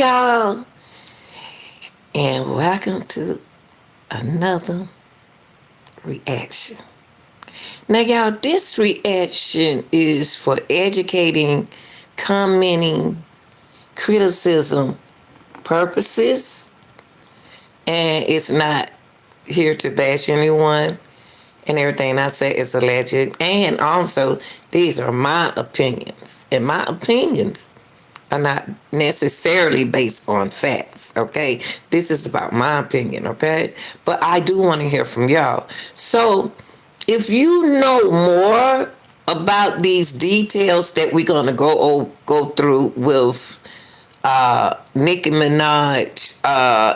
y'all, and welcome to another reaction. Now, y'all, this reaction is for educating, commenting, criticism purposes, and it's not here to bash anyone, and everything I say is alleged. And also, these are my opinions, and my opinions are not necessarily based on facts, okay? This is about my opinion, okay? But I do want to hear from y'all. So, if you know more about these details that we're going to go through with Nicki Minaj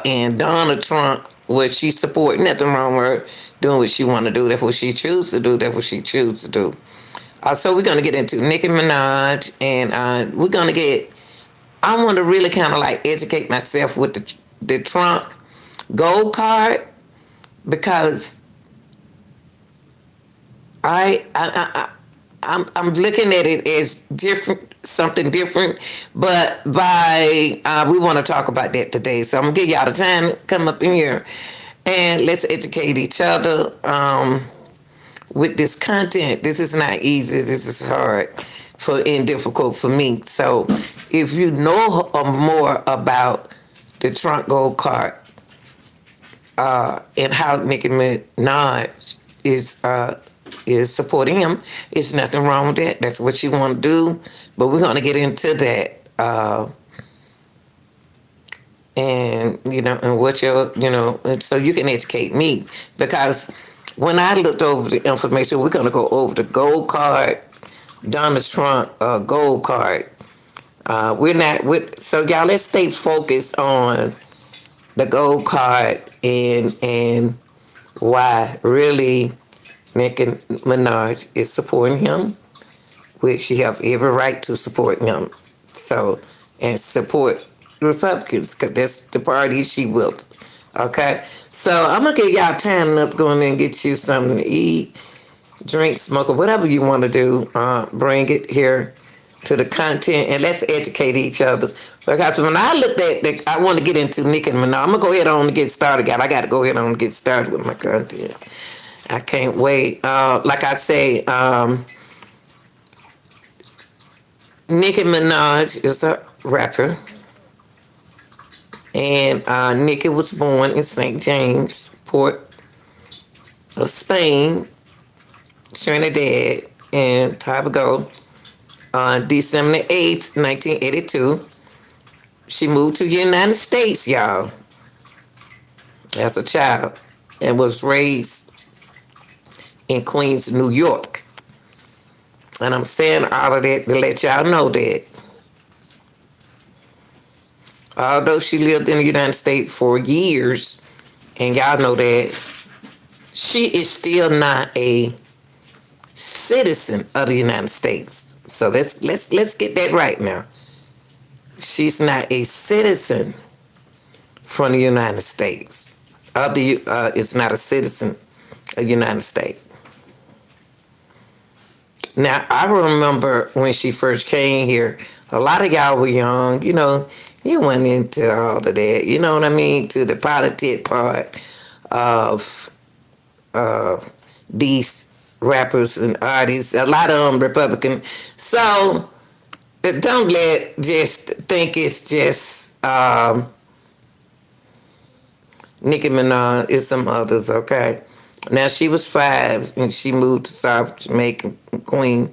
and Donald Trump, what she support, nothing wrong with her doing what she want to do. That's what she choose to do. That's what she choose to do. So we're going to get into Nicki Minaj, and we're going to get, I want to really kind of like educate myself with the Trump gold card, because I'm looking at it as different, something different. But we want to talk about that today. So I'm gonna give y'all the time to come up in here and let's educate each other with this content. This is not easy. This is hard and difficult for me. So if you know more about the Trump gold card and how Nicki Minaj is supporting him, there's nothing wrong with that. That's what she want to do. But we're going to get into that. And, and what and so you can educate me. Because when I looked over the information, we're going to go over the gold card, Donald Trump gold card. So y'all, let's stay focused on the gold card and why really Nicki Minaj is supporting him, which she have every right to support him. So, and support Republicans, because that's the party she will. Okay? So I'm going to get y'all time up, going and get you something to eat, drink, smoke, or whatever you want to do. Bring it here to the content, and let's educate each other. Because when I looked at I want to get into Nicki Minaj. I'm going to go ahead on and get started. I got to go ahead on and get started with my content. I can't wait. Like I say, Nicki Minaj is a rapper. And Nicki was born in St. James, Port of Spain, Trinidad and Tobago, on December 8th, 1982. She moved to the United States, y'all, as a child, and was raised in Queens, New York. And I'm saying all of that to let y'all know that although she lived in the United States for years, and y'all know that, she is still not a citizen of the United States. So let's get that right now. She's not a citizen from the United States. It's not a citizen of the United States. Now, I remember when she first came here, a lot of y'all were young, you went into all of that, you know what I mean, to the politic part of these rappers and artists, a lot of them Republican. So, don't just think it's just Nicki Minaj, it's some others, okay? Now, she was 5, and she moved to South Jamaica, Queen,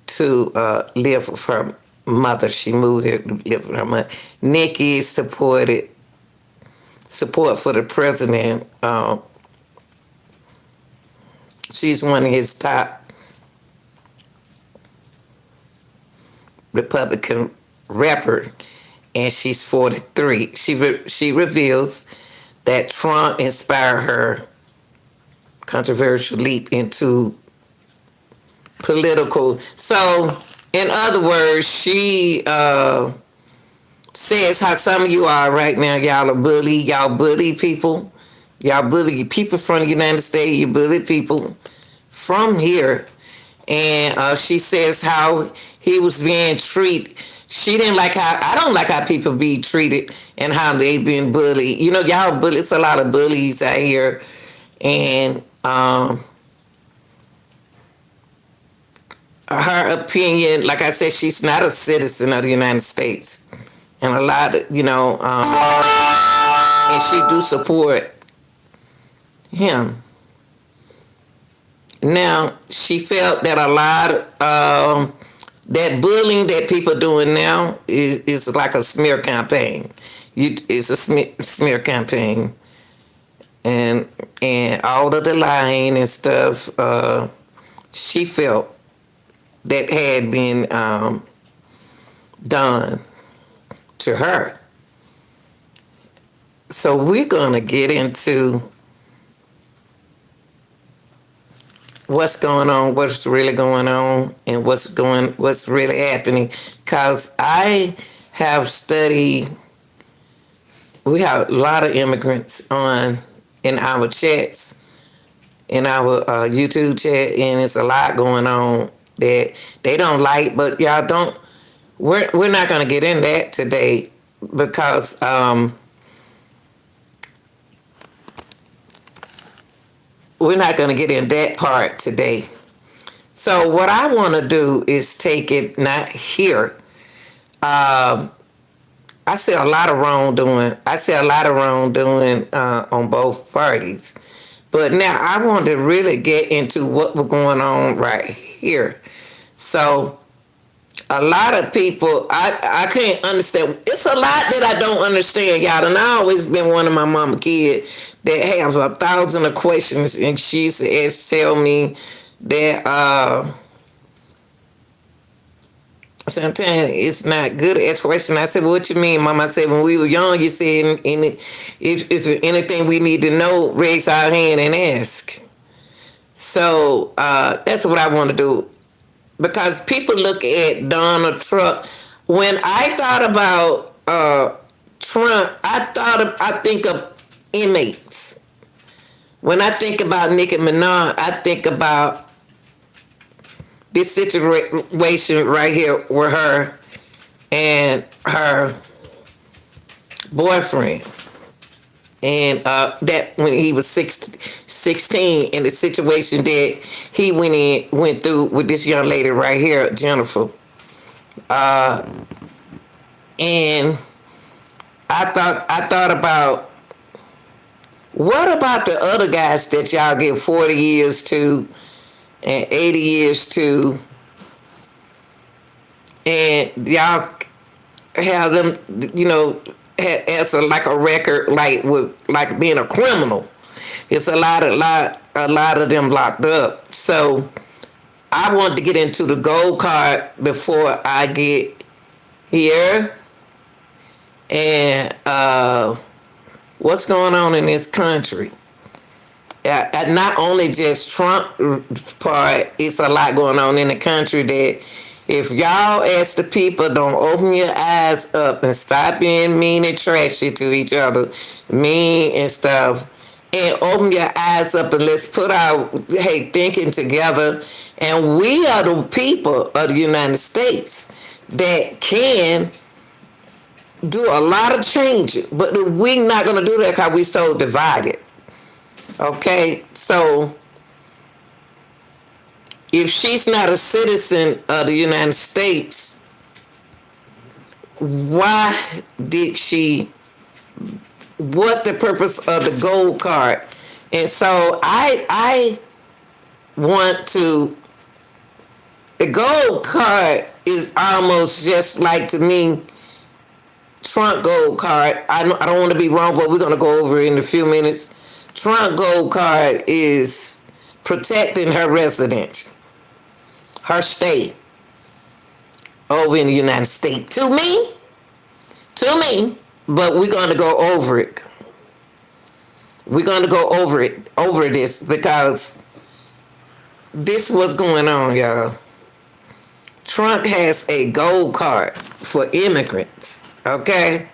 to live with her mother. She moved here to live with her mother. Nicki support for the president. She's one of his top Republican rappers, and she's 43. She reveals that Trump inspired her controversial leap into political. So, in other words, she says how some of you are right now, y'all bully people. Y'all bully people from the United States. You bully people from here. And she says how he was being treated She didn't like how I don't like how people be treated and how they been bullied. You know, y'all bully. It's a lot of bullies out here, and her opinion, like I said, she's not a citizen of the United States, and a lot of and she do support him. Now she felt that a lot that bullying that people doing now is like a smear campaign. It's a smear campaign, and all of the lying and stuff. She felt that had been done to her. So we're gonna get into what's going on, what's really going on, and what's really happening. Cause I have studied. We have a lot of immigrants on in our chats, in our YouTube chat, and it's a lot going on that they don't like. But y'all don't. We're not gonna get in that today because we're not gonna get in that part today. So what I want to do is take it not here. I see a lot of wrongdoing. I see a lot of wrongdoing on both parties. But now I want to really get into what was going on right here. So a lot of people, I can't understand. It's a lot that I don't understand, y'all. And I always been one of my mama kid that have 1,000 of questions, and she used to tell me that sometimes it's not good to ask questions. I said, well, what you mean, Mama? I said, when we were young, you said, if anything we need to know, raise our hand and ask. So that's what I want to do. Because people look at Donald Trump. When I thought about Trump, I think of inmates. When I think about Nicki Minaj, I think about this situation right here with her and her boyfriend. And that when he was 16, and the situation that he went through with this young lady right here, Jennifer. And I thought about, what about the other guys that y'all get 40 years to and 80 years to, and y'all have them, as like a record, like being a criminal. It's a lot of them locked up. So I wanted to get into the gold card before I get here, and what's going on in this country. Not only just Trump part, it's a lot going on in the country that if y'all as the people don't open your eyes up and stop being mean and trashy to each other, mean and stuff, and open your eyes up and let's put our thinking together, and we are the people of the United States that can do a lot of change, but we're not going to do that because we're so divided. Okay, so if she's not a citizen of the United States, why did she, what the purpose of the gold card? And so I want to, the gold card is almost just like, to me, Trump gold card. I don't want to be wrong, but we're going to go over it in a few minutes. Trump gold card is protecting her residence, her state over in the United States. To me, but we're going to go over it. We're going to go over this, because this is what's going on, y'all. Trump has a gold card for immigrants, okay?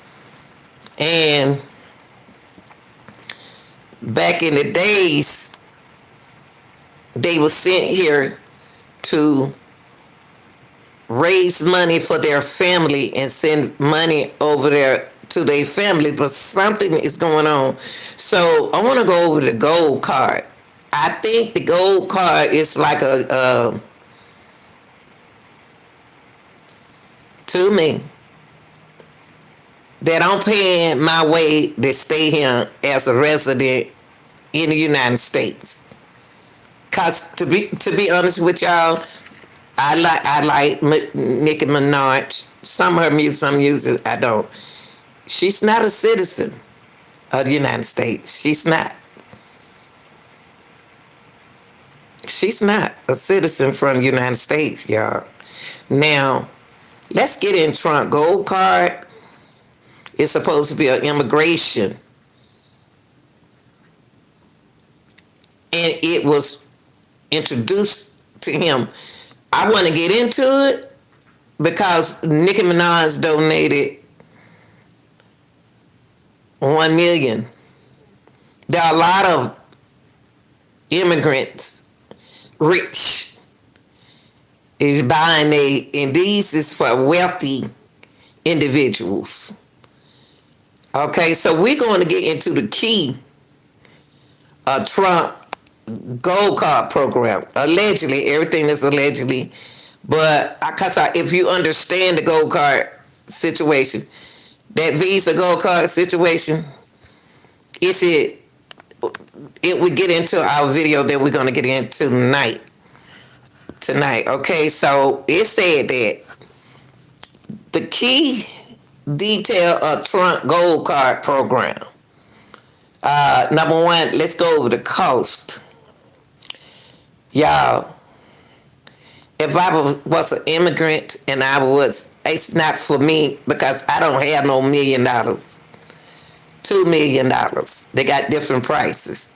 And back in the days, they were sent here to raise money for their family and send money over there to their family, but something is going on. So I want to go over the gold card. I think the gold card is like to me, that I'm paying my way to stay here as a resident in the United States. Cause to be honest with y'all, I like Nicki Minaj. Some of her music, some music I don't. She's not a citizen of the United States. She's not. She's not a citizen from the United States, y'all. Now, let's get in Trump gold card. It's supposed to be an immigration. And it was introduced to him. I want to get into it because Nicki Minaj donated 1 million. There are a lot of immigrants, rich, is buying and these is for wealthy individuals. Okay, so we're going to get into the key of Trump gold card program. Allegedly, everything is allegedly, but because if you understand the gold card situation, that Visa gold card situation, it would get into our video that we're going to get into tonight. Okay, so it said that the key detail of Trump gold card program. Number one, let's go over the cost. Y'all, if I was an immigrant and it's not for me because I don't have no $1 million, $2 million. They got different prices.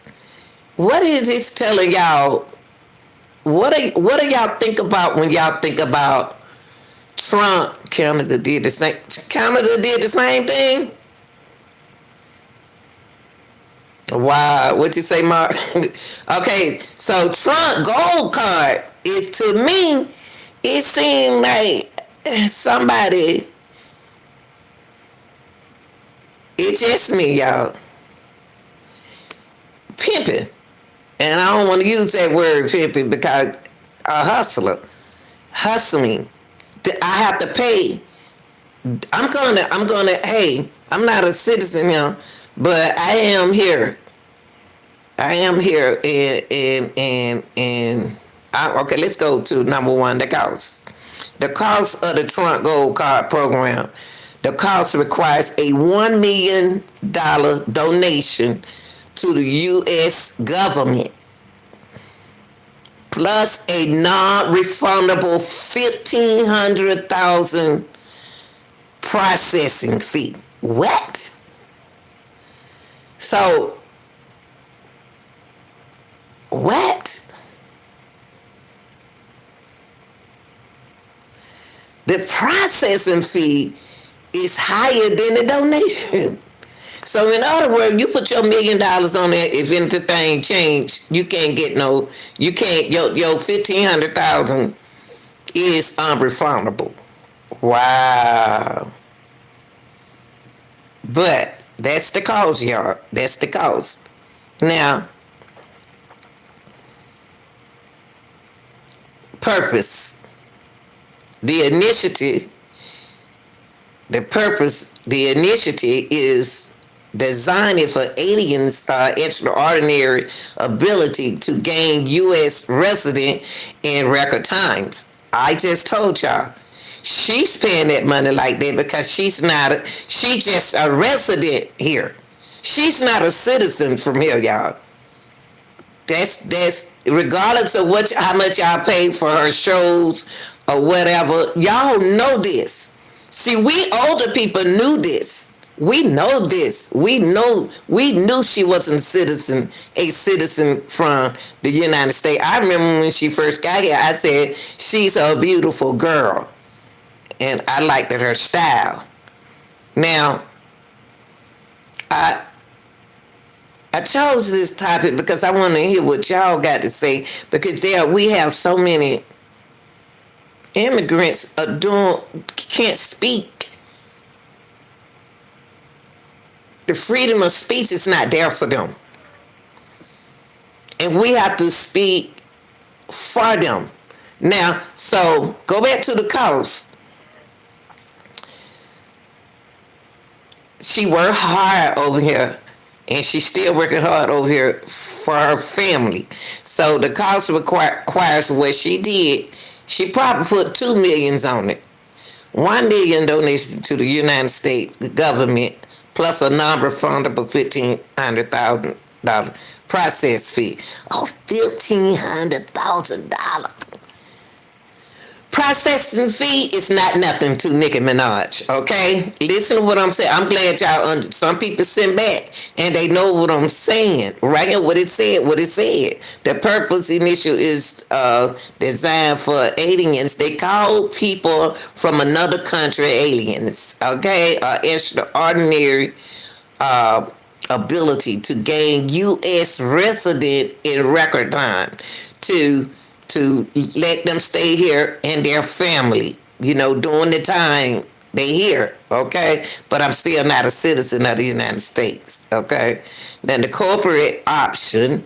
What is this telling y'all? What do y'all think about when y'all think about Trump? Canada did the same thing. Wow, what you say, Mark? Okay, so Trump gold card is, to me, it seemed like somebody, it's just me, y'all, pimping. And I don't want to use that word pimping because a hustling. I have to pay. Hey, I'm not a citizen here, but I am here. Okay, let's go to number one, the cost. The cost of the Trump Gold Card program. The cost requires a $1 million donation to the U.S. government, plus a non-refundable $1,500,000 processing fee. What? So, what? The processing fee is higher than the donation. So in other words, you put your $1 million on there, if anything change, your $1,500,000 is unrefundable. Wow. But that's the cost, y'all. That's the cost. Now, purpose. The initiative is designed for aliens' extraordinary ability to gain U.S. resident in record times. I just told y'all, she's paying that money like that because she's just a resident here. She's not a citizen from here, y'all. That's regardless of how much y'all pay for her shows or whatever. Y'all know this. See, we older people knew this. We know this. We knew she wasn't a citizen from the United States. I remember when she first got here, I said, she's a beautiful girl. And I liked her style. Now, I chose this topic because I want to hear what y'all got to say, because we have so many immigrants are doing can't speak. The freedom of speech is not there for them. And we have to speak for them. Now, so go back to the coast. She worked hard over here, and she's still working hard over here for her family. So the cost requires what she did. She probably put $2 million on it. $1 million donation to the United States government, plus a non-refundable $1,500 process fee. Oh, $1,500. Processing fee is not nothing to Nicki Minaj, okay? Listen to what I'm saying. I'm glad y'all some people sit back and they know what I'm saying, right? And what it said. The purpose initial is designed for aliens. They call people from another country aliens, okay? Extraordinary ability to gain U.S. resident in record time to let them stay here and their family, during the time they here, okay? But I'm still not a citizen of the United States, okay? Then the corporate option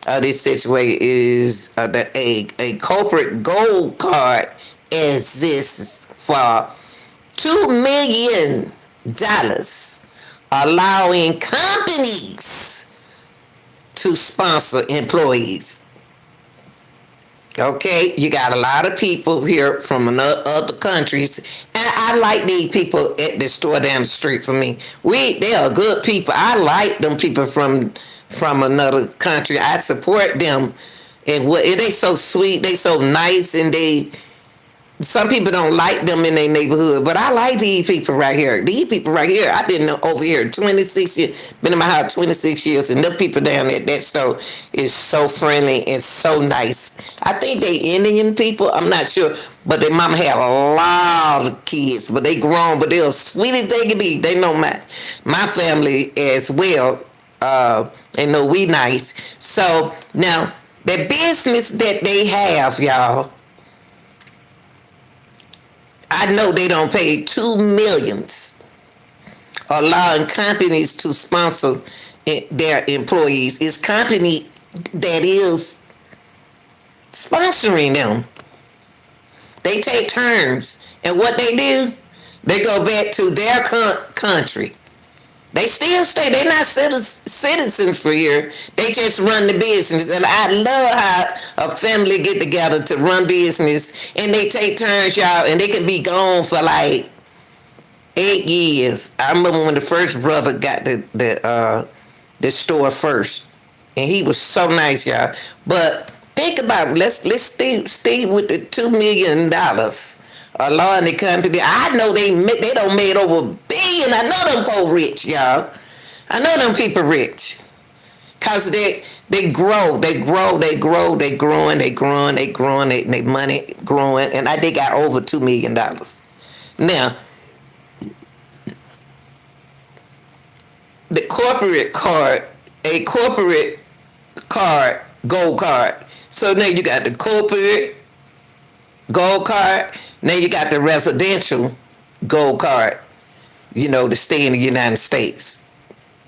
of this situation is a corporate gold card exists for $2 million, allowing companies to sponsor employees. Okay, you got a lot of people here from other countries, and I like these people at the store down the street from me. They are good people. I like them people from another country. I support them, and they so sweet, they so nice, and some people don't like them in their neighborhood, but I like these people right here. These people right here, I've been over here 26 years, been in my house 26 years, and the people down at that store is so friendly and so nice. I think they Indian people, I'm not sure, but their mama had a lot of kids, but they grown, but they're sweet as they can be. They know my family as well. They know we nice. So now, the business that they have, y'all, I know they don't pay $2 million, allowing companies to sponsor their employees. It's company that is sponsoring them. They take turns, and what they do, they go back to their country. They still stay. They're not citizens for here. They just run the business. And I love how a family get together to run business, and they take turns, y'all, and they can be gone for like 8 years. I remember when the first brother got the store first, and he was so nice, y'all. But think about it. Let's stay with the $2 million. Allowing the company. I know they don't made over $1 billion. I know them folk rich, y'all. I know them people rich. Cause they grow, they growing, they money growing, and they got over $2 million. Now, the corporate card, a corporate card, gold card. So now you got the corporate gold card. Now you got the residential gold card, to stay in the United States.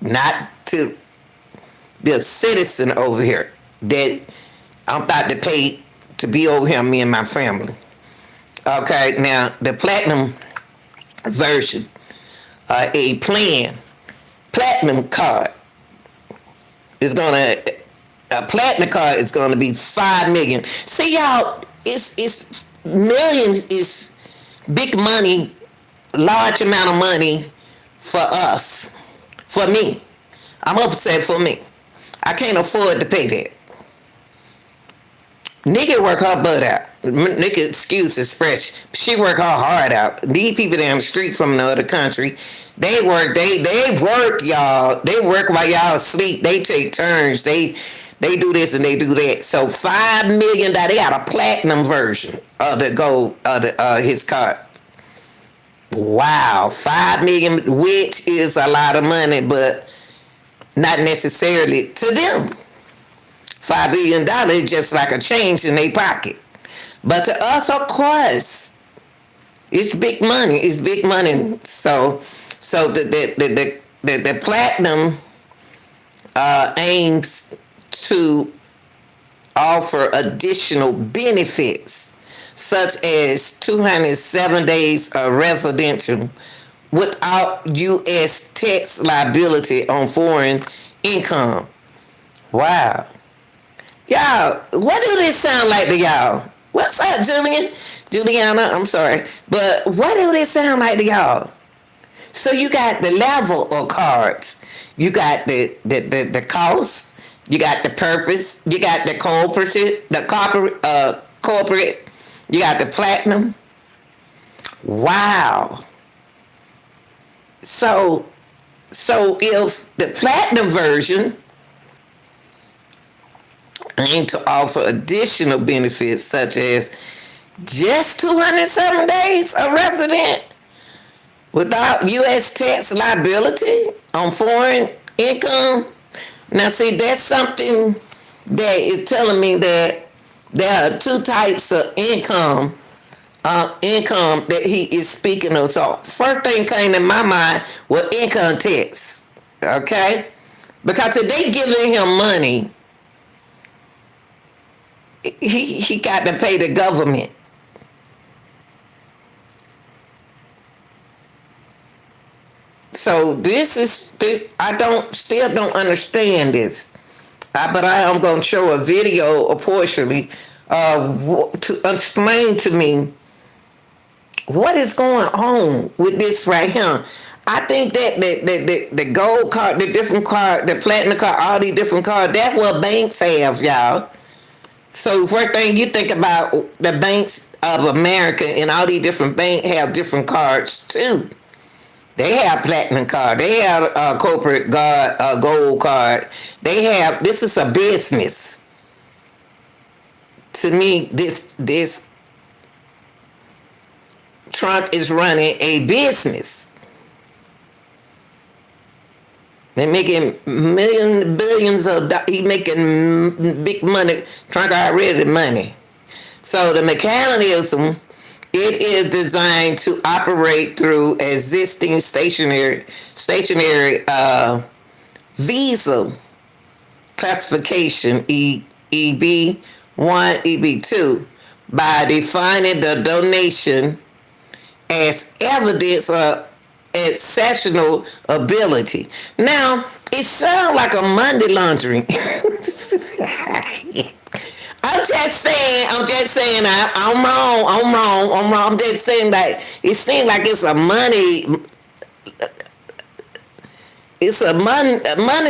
Not to be a citizen over here that I'm about to pay to be over here, me and my family. Okay, now the platinum version, a platinum card is a platinum card is gonna be $5 million. See, y'all, it's millions is big money, large amount of money for us, for me. I'm upset for me. I can't afford to pay that. Nicki work her butt out. Nicki, excuse the expression, she work her heart out. These people down the street from another country, they work, y'all. They work while y'all sleep. They take turns. They do this and they do that. So $5 million, they got a platinum version of the gold of his card. Wow, $5 million, which is a lot of money, but not necessarily to them. $5 billion is just like a change in their pocket. But to us, of course, it's big money. It's big money. So the platinum aims to offer additional benefits, such as 207 days of residential without U.S. tax liability on foreign income. Wow. Y'all, what do this sound like to y'all? What's up, Julian? Juliana, I'm sorry. But what do this sound like to y'all? So you got the level of cards. You got the cost. You got the purpose. You got the corporate. You got the platinum. Wow. So if the platinum version aim to offer additional benefits such as just 207 days of resident without U.S. tax liability on foreign income. Now, see, that's something that is telling me that there are two types of income that he is speaking of. So, first thing came to my mind was income tax, okay? Because if they giving him money, he got to pay the government. So this I still don't understand this, but I am going to show a video, partially, to explain to me what is going on with this right here. I think that the gold card, the different card, the platinum card, all these different cards, that's what banks have, y'all. So first thing you think about, the banks of America and all these different banks have different cards too. They have platinum card. They have a corporate gold card. They have. This is a business. To me, this Trump is running a business. They're making billions of dollars. He making big money. Trump already money. So the mechanism, it is designed to operate through existing stationary visa classification EB1, EB2 by defining the donation as evidence of exceptional ability. Now, it sounds like a money laundering. I'm just saying, I'm wrong. I'm just saying that it seems like it's a money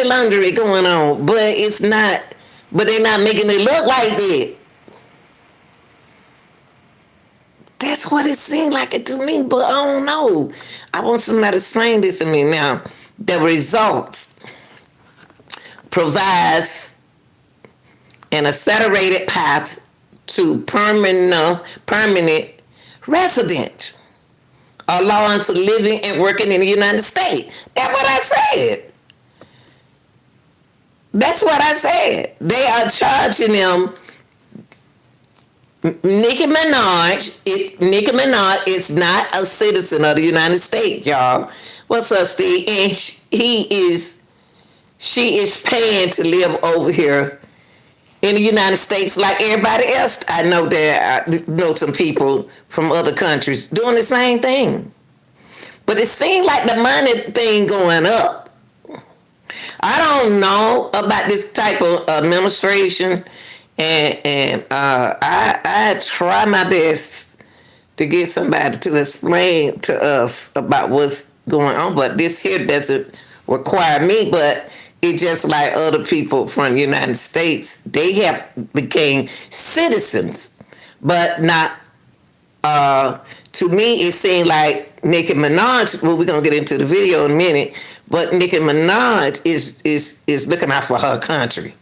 laundering going on, but it's not, but they're not making it look like that. That's what it seemed like it to me, but I don't know. I want somebody to explain this to me now. The results provides an accelerated path to permanent resident, allowing for living and working in the United States. That's what I said. That's what I said. They are charging them. Nicki Minaj is not a citizen of the United States, y'all. What's up, Steve? And she is paying to live over here in the United States like everybody else. I know that I know some people from other countries doing the same thing. But it seems like the money thing going up. I don't know about this type of administration, and I try my best to get somebody to explain to us about what's going on. But this here doesn't require me, but it's just like other people from the United States. They have became citizens, but not. To me, it seemed like Nicki Minaj. Well, we're gonna get into the video in a minute, but Nicki Minaj is looking out for her country,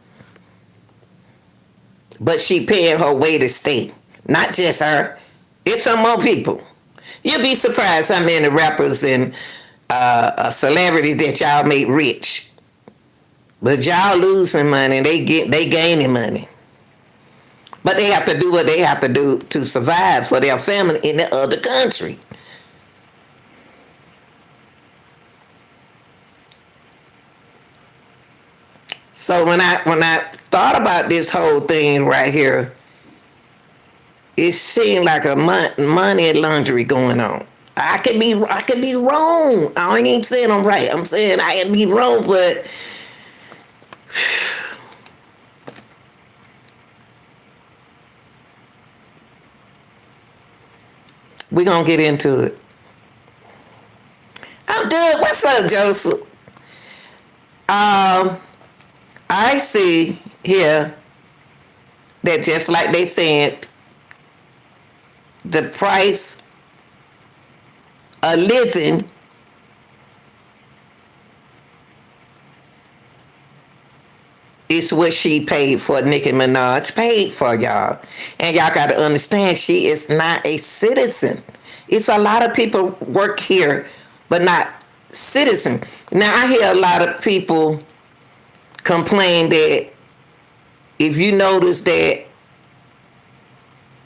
but she paying her way to stay. Not just her, it's some more people. You'll be surprised how many rappers and celebrities that y'all made rich. But y'all losing money, they gaining money. But they have to do what they have to do to survive for their family in the other country. So when I thought about this whole thing right here, it seemed like a money laundry going on. I could be wrong. I ain't saying I'm right. I'm saying I can be wrong, but we're gonna get into it. I'm good. What's up, Joseph? Um, I see here that just like they said, the price of living is what she paid for. Nicki Minaj paid for, y'all. And y'all got to understand, she is not a citizen. It's a lot of people work here, but not citizen. Now, I hear a lot of people complain that if you notice that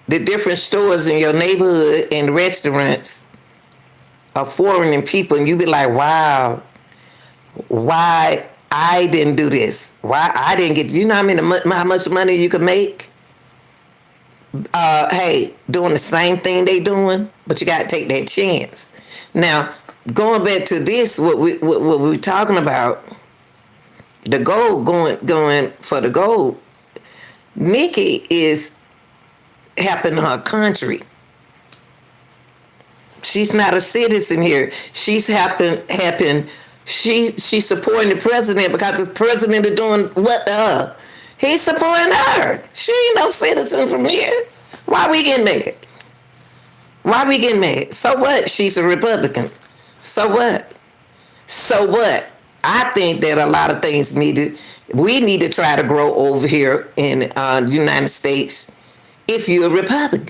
the different stores in your neighborhood and restaurants are foreign people, and you be like, wow, why I didn't do this? Why I didn't get, you know how much money you can make? Hey, doing the same thing they doing, but you got to take that chance. Now, going back to this, what we talking about, the gold, going for the gold. Nicki is helping her country. She's not a citizen here. She's helping. She's supporting the president because the president is doing what to her. He's supporting her. She ain't no citizen from here. Why we getting mad? Why we getting mad? So what? She's a Republican. So what? So what? I think that a lot of things we need to try to grow over here in the United States. If you're a Republican,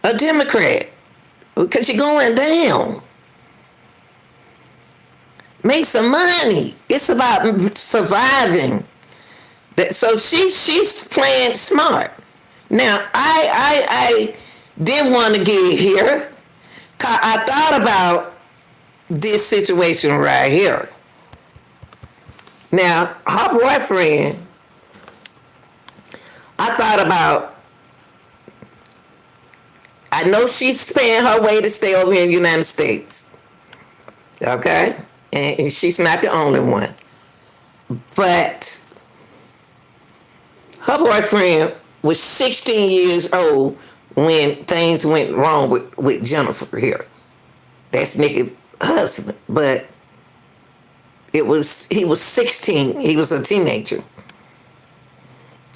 a Democrat, because you're going down. Make some money. It's about surviving. So she's playing smart. Now I didn't want to get here. I thought about this situation right here. Now her boyfriend, I thought about. I know she's paying her way to stay over here in the United States. Okay? And she's not the only one. But her boyfriend was 16 years old when things went wrong with Jennifer here. That's Nicki's husband. But he was 16. He was a teenager.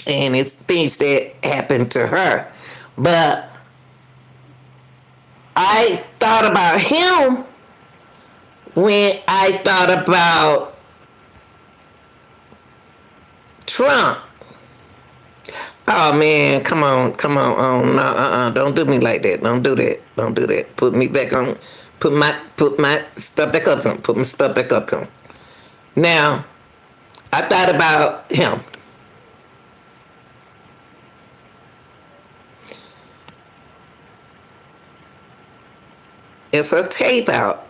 And it's things that happened to her. But I thought about him when I thought about Trump. Oh man, come on. No, don't do me like that. Don't do that. Put me back on. Put my stuff back up him. Put my stuff back up him. Now, I thought about him. It's a tape out.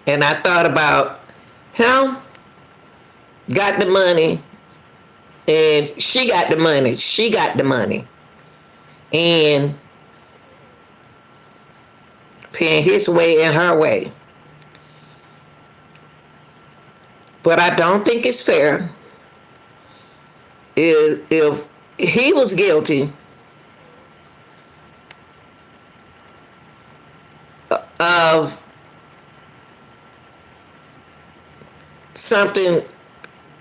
And I thought about him, got the money, and she got the money. She got the money. And paying his way and her way. But I don't think it's fair if he was guilty of something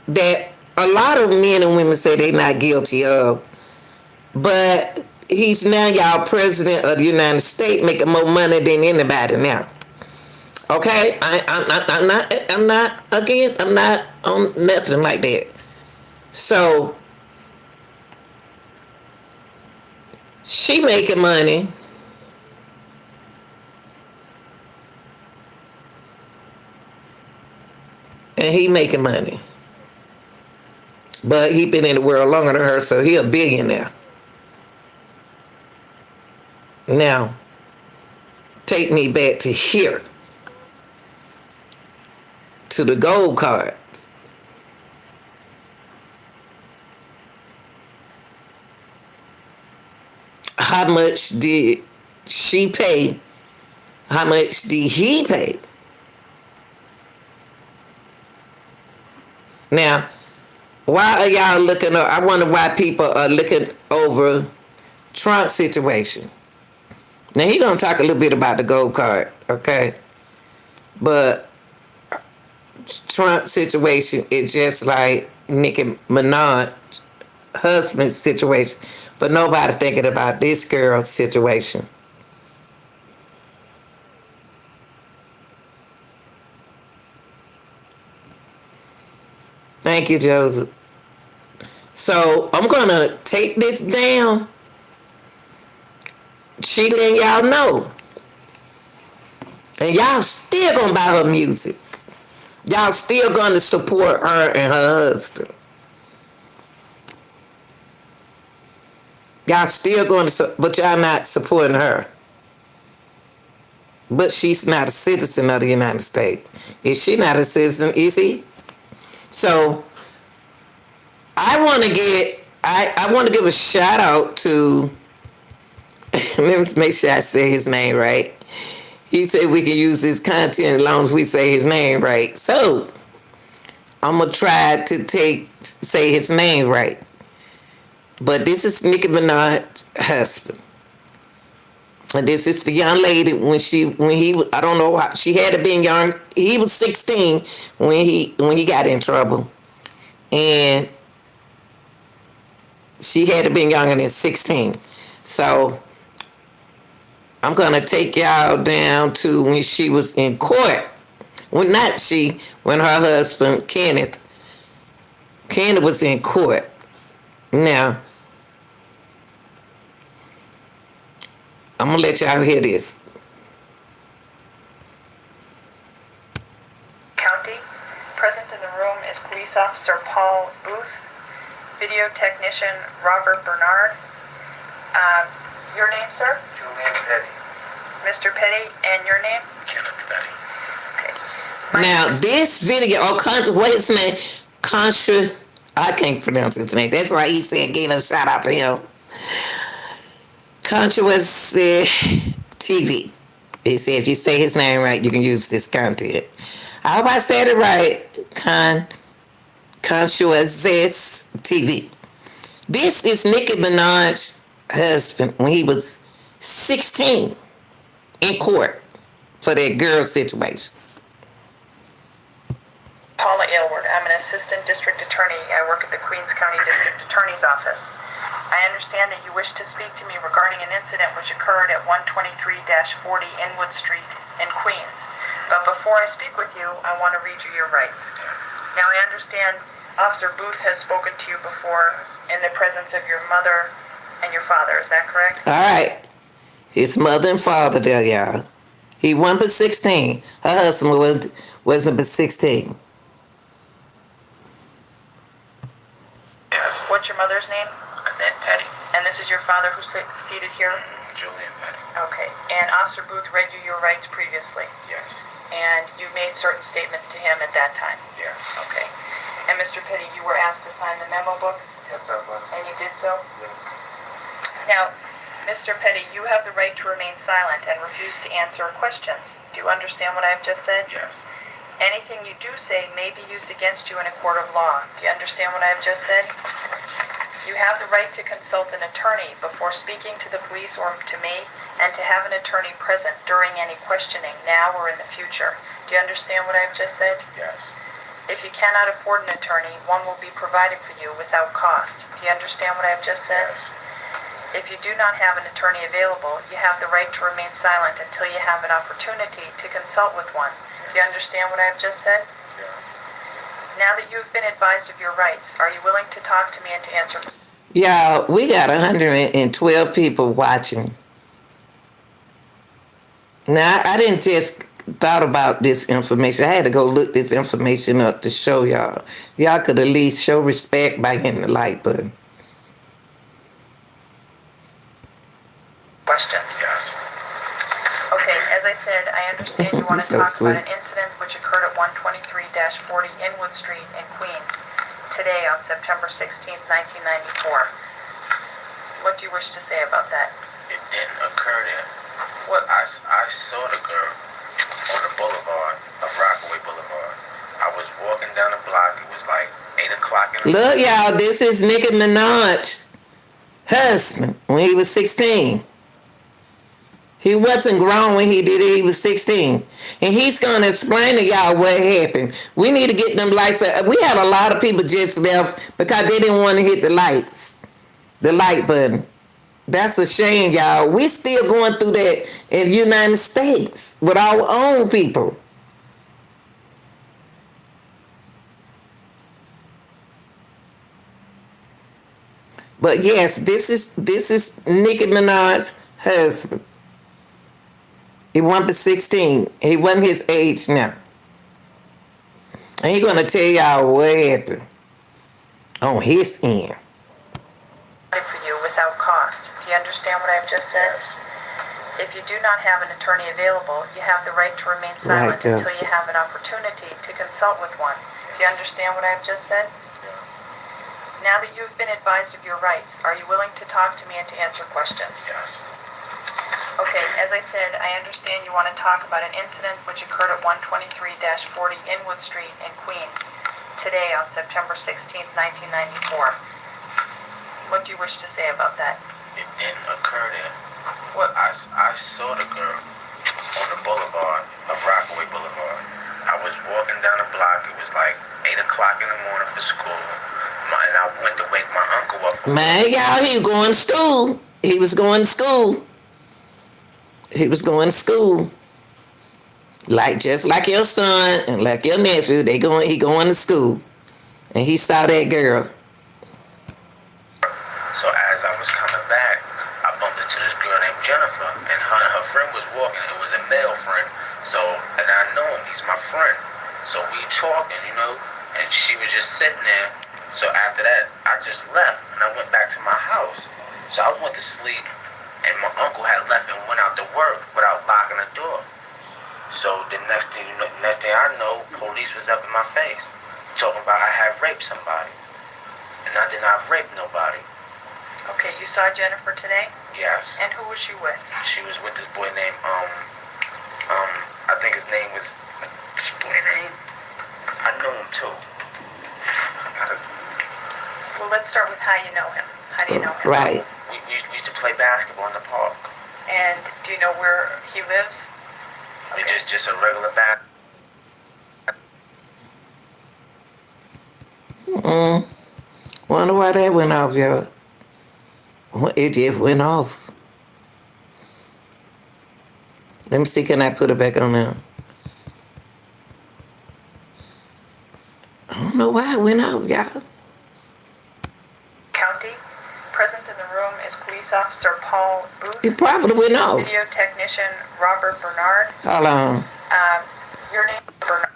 that a lot of men and women say they're not guilty of, but he's now y'all president of the United States, making more money than anybody now. Okay, I'm not on nothing like that. So she making money. And he making money. But he been in the world longer than her, so he a billionaire. Now, take me back to here, to the gold cards. How much did she pay? How much did he pay? Now, why are y'all looking up? I wonder why people are looking over Trump's situation. Now, he gonna talk a little bit about the gold card, okay? But Trump's situation is just like Nicki Minaj husband's situation, but nobody thinking about this girl's situation. Thank you, Joseph. So I'm gonna take this down. She letting y'all know. And y'all still gonna buy her music. Y'all still gonna support her and her husband. Y'all still going to, but y'all not supporting her. But she's not a citizen of the United States. Is she not a citizen? Is he? So I want to give a shout out to, let me make sure I say his name right. He said we can use this content as long as we say his name right. So I'm going to try to say his name right. But this is Nicki Minaj's husband. And this is the young lady when he I don't know how, she had to be young. He was 16 when he got in trouble. And she had to be younger than 16. So I'm gonna take y'all down to when she was in court. When her husband Kenneth was in court. Now, I'm gonna let y'all hear this. County. Present in the room is Police Officer Paul Booth, Video Technician Robert Bernard. Your name, sir? Julian Petty. Mr. Petty, and your name? Kenneth Petty. Okay. Now, this video, what's his name? I can't pronounce his name. That's why he said, gave a shout out to him. Controversy TV. He said, if you say his name right, you can use this content. I hope I said it right. Controversy TV. This is Nicki Minaj's husband when he was 16 in court for that girl situation. Paula Aylward. I'm an assistant district attorney. I work at the Queens County District Attorney's Office. I understand that you wish to speak to me regarding an incident which occurred at 123-40 Inwood Street in Queens. But before I speak with you, I want to read you your rights. Now, I understand Officer Booth has spoken to you before in the presence of your mother and your father. Is that correct? All right. His mother and father there, y'all. He wasn't but 16. Her husband wasn't but 16. Yes. What's your mother's name? Annette Petty. And this is your father who's seated here? Julian Petty. Okay. And Officer Booth read you your rights previously? Yes. And you made certain statements to him at that time? Yes. Okay. And Mr. Petty, you were asked to sign the memo book? Yes, I was. And you did so? Yes. Now, Mr. Petty, you have the right to remain silent and refuse to answer questions. Do you understand what I've just said? Yes. Anything you do say may be used against you in a court of law. Do you understand what I've just said? You have the right to consult an attorney before speaking to the police or to me, and to have an attorney present during any questioning, now or in the future. Do you understand what I've just said? Yes. If you cannot afford an attorney, one will be provided for you without cost. Do you understand what I've just said? Yes. If you do not have an attorney available, you have the right to remain silent until you have an opportunity to consult with one. Do you understand what I've just said? Yes. Now that you have been advised of your rights, are you willing to talk to me and to answer? Y'all, we got 112 people watching. Now, I didn't just thought about this information. I had to go look this information up to show y'all. Y'all could at least show respect by hitting the like button. Questions? Yes. Okay, as I said, I understand you want to So talk sweet. about an incident which occurred at 123-40 Inwood Street in Queens today on September 16th, 1994. What do you wish to say about that? It didn't occur there. What? I saw the girl on the boulevard of Rockaway Boulevard. I was walking down the block. It was like 8 o'clock in the Look, morning. y'all, this is Nicki Minaj husband when he was 16. He wasn't grown when he did it. He was 16. And he's going to explain to y'all what happened. We need to get them lights. We had a lot of people just left because they didn't want to hit the lights, the light button. That's a shame, y'all. We still going through that in the United States with our own people. But yes, this is Nicki Minaj's husband. He wasn't but 16. He wasn't his age now. And he's gonna tell y'all what happened on his end. For you without cost. Do you understand what I've just said? Yes. If you do not have an attorney available, you have the right to remain silent Right, until yes. you have an opportunity to consult with one. Do you understand what I've just said? Yes. Now that you've been advised of your rights, are you willing to talk to me and to answer questions? Yes. Okay, as I said, I understand you want to talk about an incident which occurred at 123-40 Inwood Street in Queens today on September 16th, 1994. What do you wish to say about that? It didn't occur there. What? I saw the girl on the boulevard of Rockaway Boulevard. I was walking down the block. It was like 8 o'clock in the morning for school. And I went to wake my uncle up. Man, y'all, he was going to school. He was going to school. He was going to school. Like just like your son and like your nephew, he going to school. And he saw that girl. So as I was coming back, I bumped into this girl named Jennifer, and her friend was walking. It was a male friend. So, and I know him. He's my friend. So we talking, and she was just sitting there. So after that, I just left, and I went back to my house. So I went to sleep, and my uncle had left and went out to work without locking the door. So the next thing I know, police was up in my face, talking about I had raped somebody, and I did not rape nobody. Okay, you saw Jennifer today? Yes. And who was she with? She was with this boy named I think his name was, what's his boy name? I know him too. Well, let's start with how you know him. How do you know him? Right. We used to play basketball in the park. And do you know where he lives? It's just a regular Wonder why that went off, y'all. It just went off. Let me see, can I put it back on now? I don't know why it went off, y'all. County. Present in the room is Police Officer Paul Booth. It probably went off. Video technician Robert Bernard. Hold on. Your name is Bernard.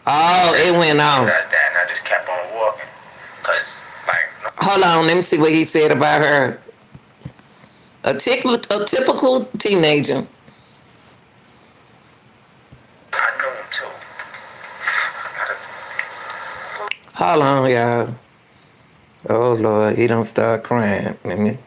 Oh, it went off. That, and I just kept on walking. Cause Hold on, let me see what he said about her. A typical teenager. I know him too. Hold on, y'all. Oh, Lord, he don't start crying. Let me...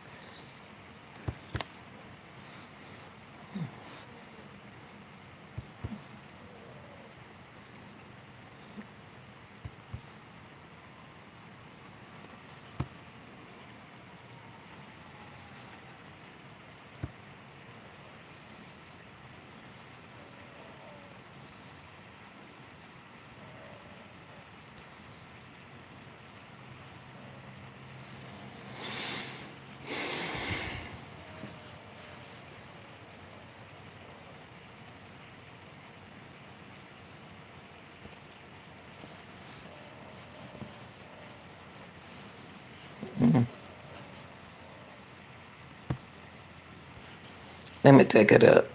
Let me take it up.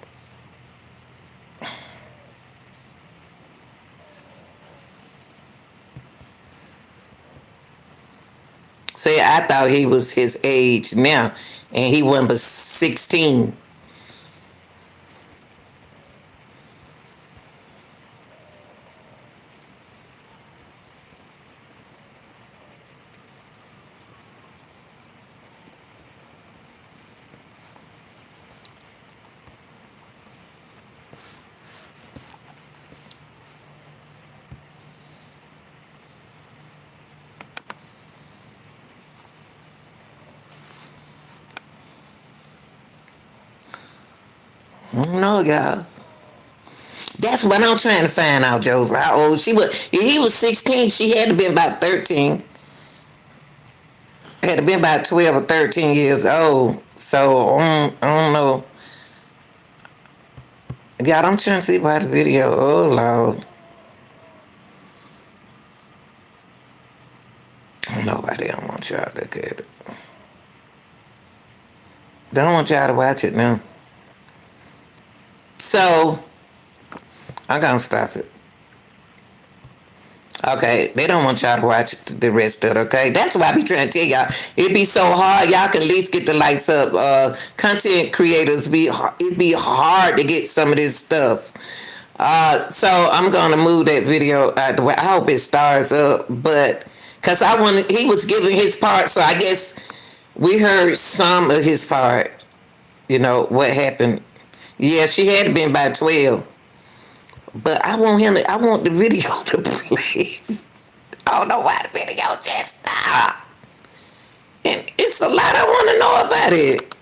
See, I thought he was his age now, and he wasn't but 16. I don't know, y'all. That's what I'm trying to find out, Joseph. How old she was? If he was 16, she had to been about 13. Had to been about 12 or 13 years old. So I don't know. God, I'm trying to see by the video. Oh Lord. I don't know why they don't want y'all to look at it. Don't want y'all to watch it now. So I'm gonna stop it. Okay, they don't want y'all to watch the rest of it, okay? That's why I be trying to tell y'all. It be so hard, y'all can at least get the lights up. Content creators, it be hard to get some of this stuff. So I'm gonna move that video out the way. I hope it stars up, but cause he was giving his part, so I guess we heard some of his part. You know what happened? Yeah, she had to been by 12. But I want the video to play. I don't know why the video just stopped. And it's a lot I want to know about it.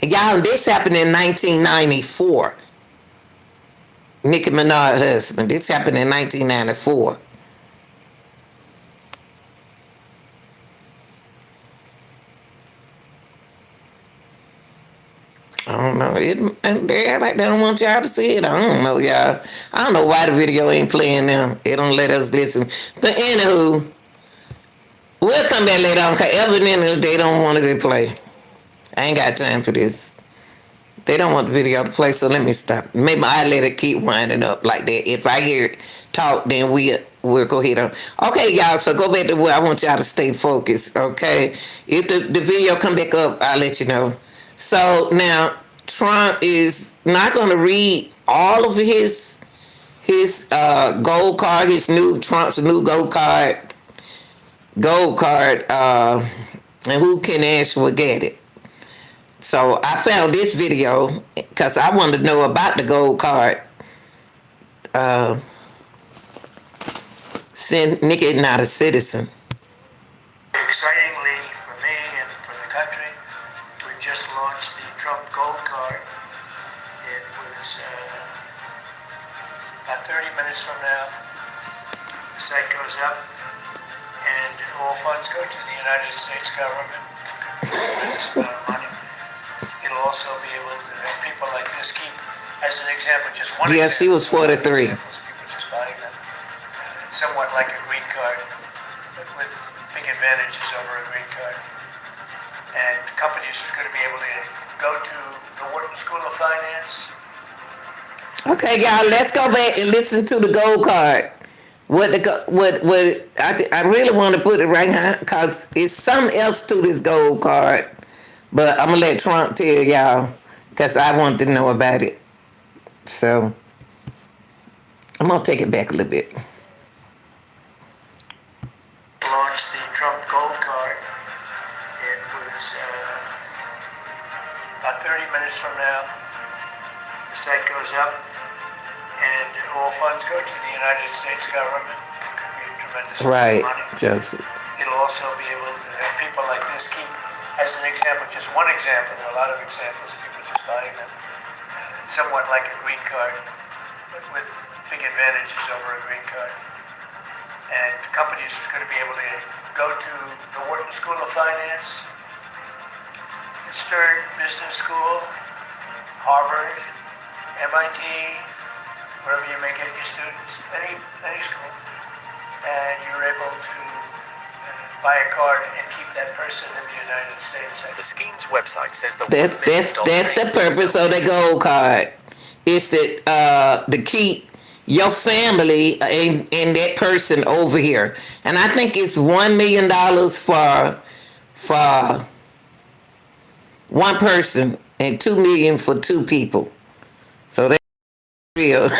And y'all, this happened in 1994. Nicki Minaj husband. This happened in 1994. I don't know. They don't want y'all to see it. I don't know, y'all. I don't know why the video ain't playing now. They don't let us listen. But anywho, we'll come back later on, because evidently they don't want it to play. I ain't got time for this. They don't want the video to play, so let me stop. Maybe I let it keep winding up like that. If I hear it talk, then we'll go ahead on. Okay, y'all, so go back to where I want y'all to stay focused, okay? If the video come back up, I'll let you know. So now Trump is not going to read all of his gold card, Trump's new gold card, and who can ask will get it. So I found this video because I wanted to know about the gold card. Nicki not a citizen. Excitingly for me and for the country, we've just launched the Trump Gold Card. It was about 30 minutes from now. The site goes up, and all funds go to the United States government. A tremendous amount of money. It'll also be able to have people like this keep, as an example, just one example. Yeah, she was 43. People just buying them. It's somewhat like a green card, but with big advantages over a green card. And companies are going to be able to go to the Wharton School of Finance. Okay, y'all, let's go back and listen to the gold card. I really want to put it right here because it's something else to this gold card. But I'm going to let Trump tell y'all because I want to know about it. So I'm going to take it back a little bit. Launched the Trump Gold Card. It was about 30 minutes from now. The site goes up, and all funds go to the United States government. It could be a tremendous amount of money. Joseph. It'll also be able to have people like this keep, as an example, just one example. There are a lot of examples of people just buying them. It's somewhat like a green card, but with big advantages over a green card. And companies are going to be able to go to the Wharton School of Finance, the Stern Business School, Harvard, MIT, wherever you may get your students, any school, and you're able to buy a card and keep that person in the United States. The scheme's website says the That's the purpose of the gold card. It's to keep your family and that person over here. And I think it's $1 million for one person and 2 million for two people. So that's real.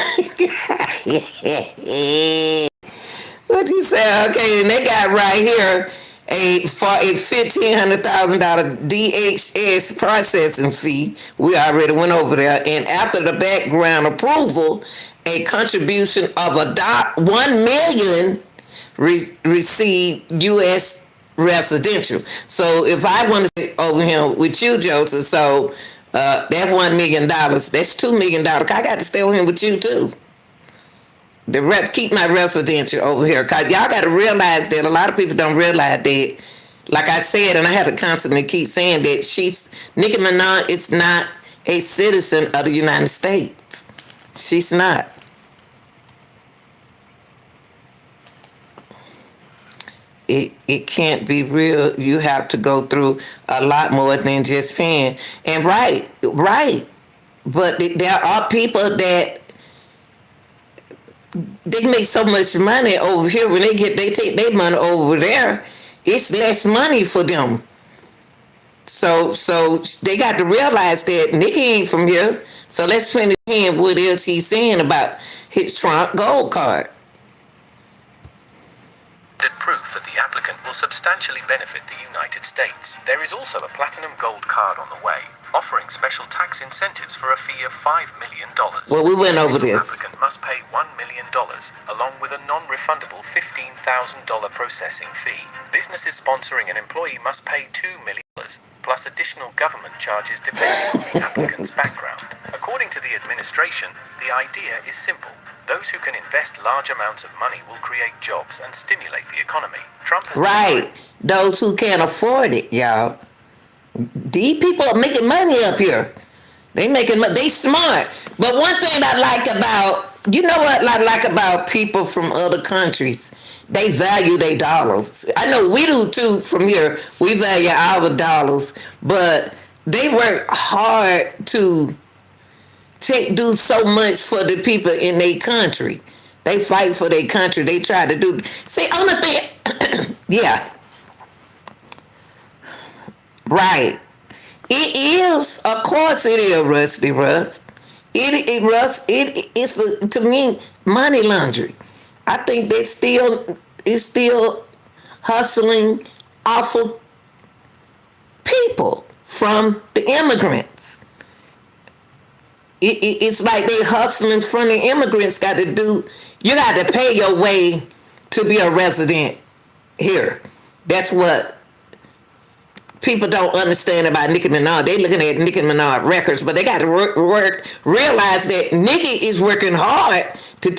What you say? Okay, and they got right here for a $1,500,000 DHS processing fee. We already went over there, and after the background approval, a contribution of $1 million received U.S. residential. So if I want to sit over here with you, Joseph, so that $1 million, that's $2 million. I got to stay over here with you too. The rest, keep my residential over here. Cause y'all got to realize that a lot of people don't realize that. Like I said, and I have to constantly keep saying that Nicki Minaj is not a citizen of the United States. She's not. It can't be real. You have to go through a lot more than just paying. And right. But there are people that they make so much money over here. When they take their money over there, it's less money for them. So they got to realize that Nicki ain't from here. So let's finish hearing what else he's saying about his Trump gold card. Proof that the applicant will substantially benefit the United States. There is also a platinum gold card on the way, offering special tax incentives for a fee of $5 million. Well, we went over this. The applicant must pay $1 million, along with a non-refundable $15,000 processing fee. Businesses sponsoring an employee must pay $2 million, plus additional government charges depending on the applicant's background. According to the administration, the idea is simple. Those who can invest large amounts of money will create jobs and stimulate the economy. Trump has right. Those who can't afford it, y'all. These people are making money up here. They making money. They smart. But one thing I like about, you know what I like about people from other countries? They value their dollars. I know we do too from here. We value our dollars. But they work hard to do so much for the people in their country. They fight for their country. They try to do. See, on the thing, yeah, right. It is, of course, it is Rusty Rust. It's to me money laundering. I think they still hustling off of people from the immigrants. It's like they hustling from the immigrants. You got to pay your way to be a resident here. That's what people don't understand about Nicki Minaj. They looking at Nicki Minaj records, but they got to realize that Nicki is working hard to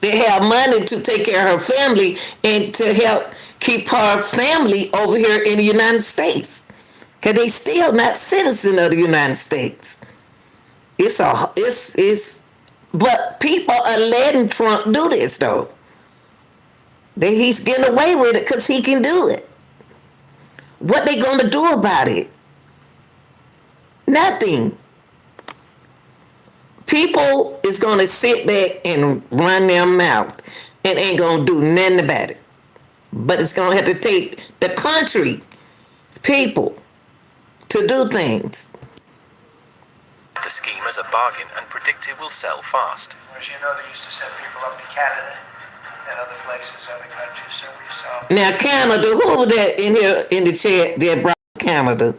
have money to take care of her family and to help keep her family over here in the United States. Because they still not citizens of the United States. But people are letting Trump do this though. He's getting away with it because he can do it. What they gonna do about it? Nothing. People is gonna sit back and run their mouth and ain't gonna do nothing about it. But it's gonna have to take the country, people, to do things. The scheme as a bargain and predict it will sell fast. As you know, they used to send people up to Canada and other places, other countries, so we saw. Now, Canada, who was that in here in the chat that brought Canada?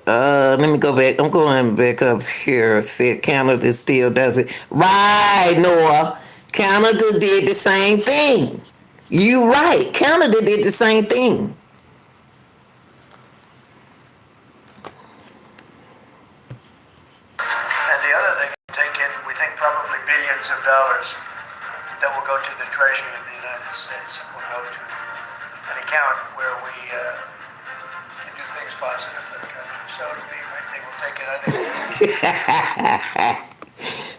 Let me go back. I'm going back up here. Said Canada still does it. Right, Noah. Canada did the same thing. You right. Canada did the same thing. Probably billions of dollars that will go to the Treasury of the United States and will go to an account where we can do things positive for the country. So it'll be, they will take it, I think.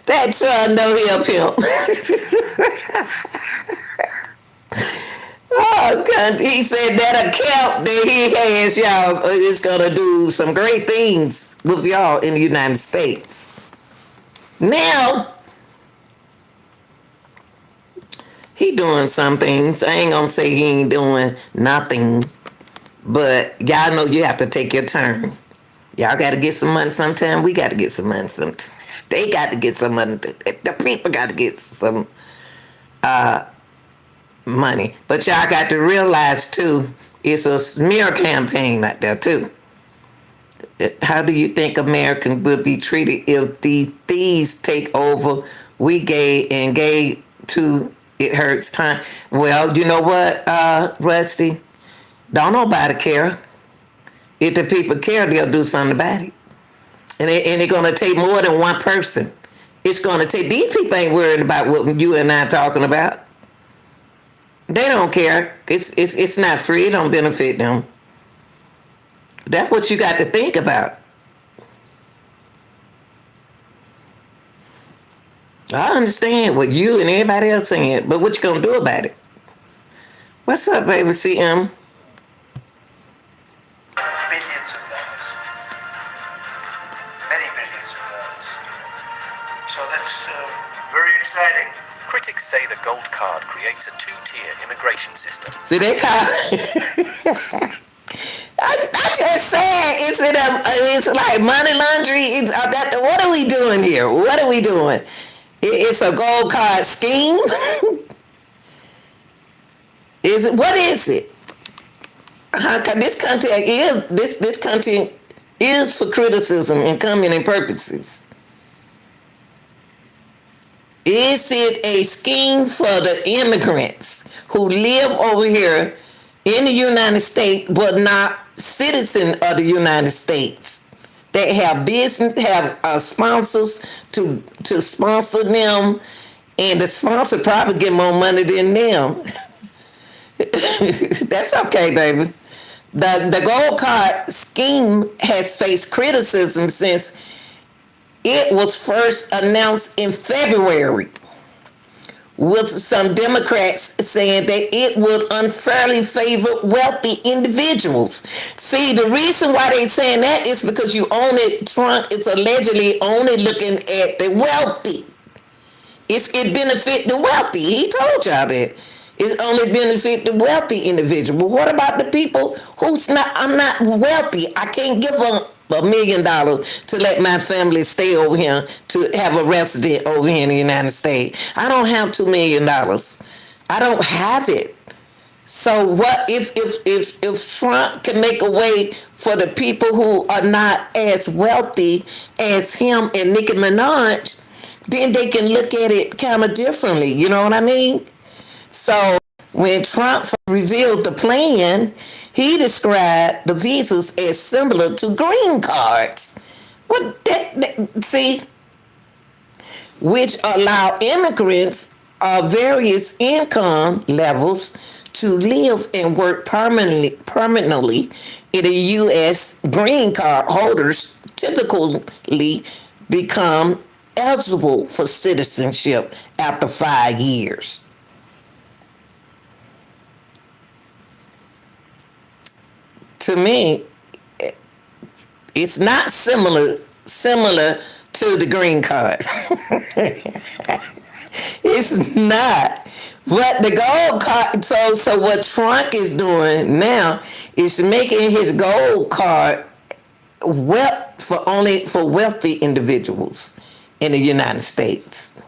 That Trump know he a pimp. Oh He said that account that he has, y'all, is gonna do some great things with y'all in the United States. Now, he doing some things. I ain't gonna say he ain't doing nothing, but y'all know you have to take your turn. Y'all got to get some money sometime. We got to get some money sometime. They got to get some money. The people got to get some money. But y'all got to realize too, it's a smear campaign out there too. How do you think Americans will be treated if these thieves take over? We gave to it hurts time. Well, you know what, Rusty? Don't nobody care. If the people care, they'll do something about it. And it's gonna take more than one person. It's gonna take, these people ain't worried about what you and I talking about. They don't care. It's not free. It don't benefit them. That's what you got to think about. I understand what you and everybody else saying, but what you gonna do about it? What's up, baby? CM? Billions of dollars. Many billions of dollars. So that's very exciting. Critics say the gold card creates a two-tier immigration system. See, they call. I just said it's like money laundering. What are we doing here? What are we doing? It's a gold card scheme. Is it? What is it? This content is for criticism and commenting purposes. Is it a scheme for the immigrants who live over here in the United States but not citizens of the United States? They have business, have sponsors to sponsor them, and the sponsor probably get more money than them. That's okay, baby. The gold card scheme has faced criticism since it was first announced in February, with some Democrats saying that it would unfairly favor wealthy individuals. See, the reason why they saying that is because Trump is allegedly only looking at the wealthy. It benefit the wealthy. He told y'all that. It's only benefit the wealthy individual. What about the people who's not? I'm not wealthy. I can't give them $1 million to let my family stay over here, to have a resident over here in the United States. I don't have $2 million. I don't have it. So what if Trump can make a way for the people who are not as wealthy as him and Nicki Minaj, then they can look at it kind of differently. You know what I mean? So when Trump revealed the plan, he described the visas as similar to green cards. See, which allow immigrants of various income levels to live and work permanently in the U.S. Green card holders typically become eligible for citizenship after 5 years. To me, it's not similar to the green card. It's not. But the gold card, so what Trump is doing now is making his gold card only for wealthy individuals in the United States.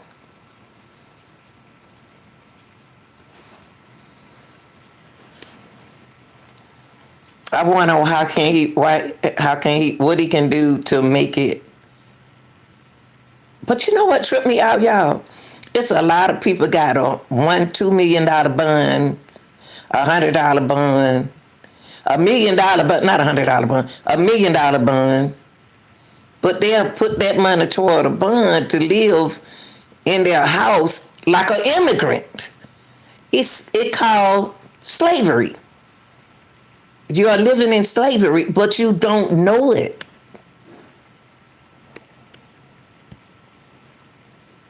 I wonder what he can do to make it. But you know what tripped me out, y'all? It's a lot of people got a $2 million bond, $100 bond, $1 million, but not $100 bond, $1 million bond. But they'll put that money toward a bond to live in their house like an immigrant. It's called slavery. You are living in slavery, but you don't know it.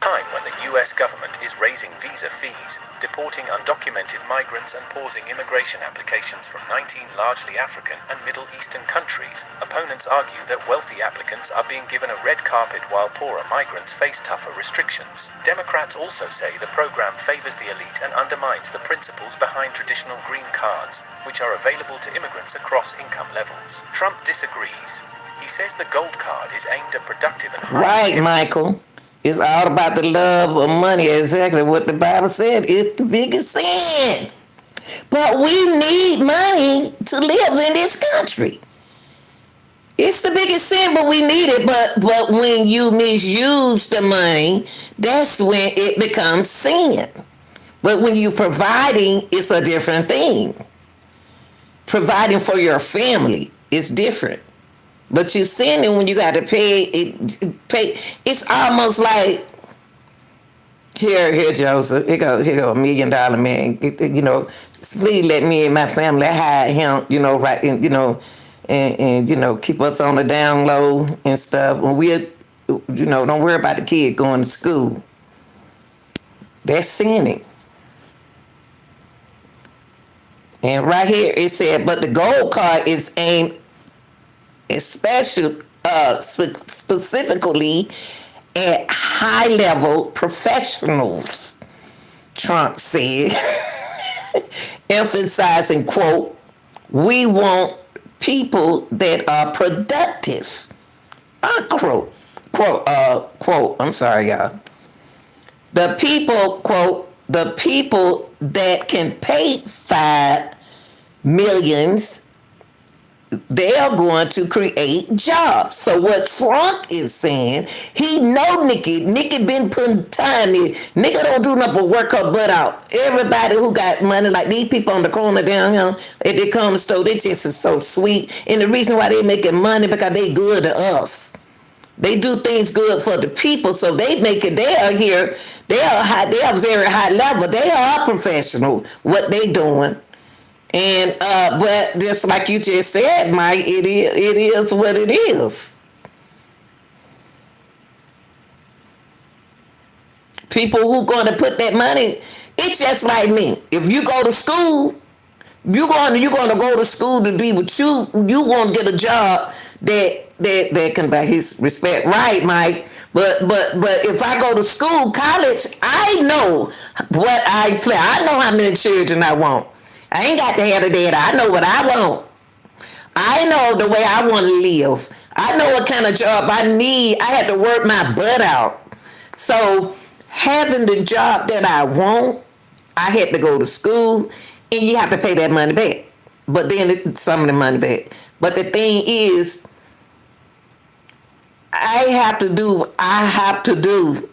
Time when the US government is raising visa fees, deporting undocumented migrants and pausing immigration applications from 19 largely African and Middle Eastern countries. Opponents argue that wealthy applicants are being given a red carpet while poorer migrants face tougher restrictions. Democrats also say the program favors the elite and undermines the principles behind traditional green cards, which are available to immigrants across income levels. Trump disagrees. He says the gold card is aimed at productive and Right, Michael. It's all about the love of money. Exactly what the Bible said. It's the biggest sin. But we need money to live in this country. It's the biggest sin, but we need it. But when you misuse the money, that's when it becomes sin. But when you're providing, it's a different thing. Providing for your family is different. But you sinning when you got to pay it. It's almost like here, Joseph. Here go $1 million man. You know, please let me and my family hire him. You know, right? And and keep us on the down low and stuff. When we, don't worry about the kid going to school. That's sinning. And right here it said, but the gold card is aimed specifically at high-level professionals, Trump said, emphasizing, quote, we want people that are productive, unquote, quote, I'm sorry, y'all. The people, quote, the people that can pay $5 million, they are going to create jobs. So what Trump is saying, he know Nicki been putting time in. Nicki don't do nothing but work her butt out. Everybody who got money, like these people on the corner down here at the corner store, they just is so sweet. And the reason why they making money because they good to us. They do things good for the people, so they make it. They are here. They are very high level. They are professional. What they doing. And but just like you just said, Mike, it is what it is. People who going to put that money, it's just like me. If you go to school, you're going to go to school to be with you. You want to get a job that can buy his respect, right, Mike? But if I go to school, college, I know what I play. I know how many children I want. I ain't got to have the data. I know what I want. I know the way I want to live. I know what kind of job I need. I had to work my butt out. So having the job that I want, I had to go to school, and you have to pay that money back. But then some of the money back. But the thing is, I have to do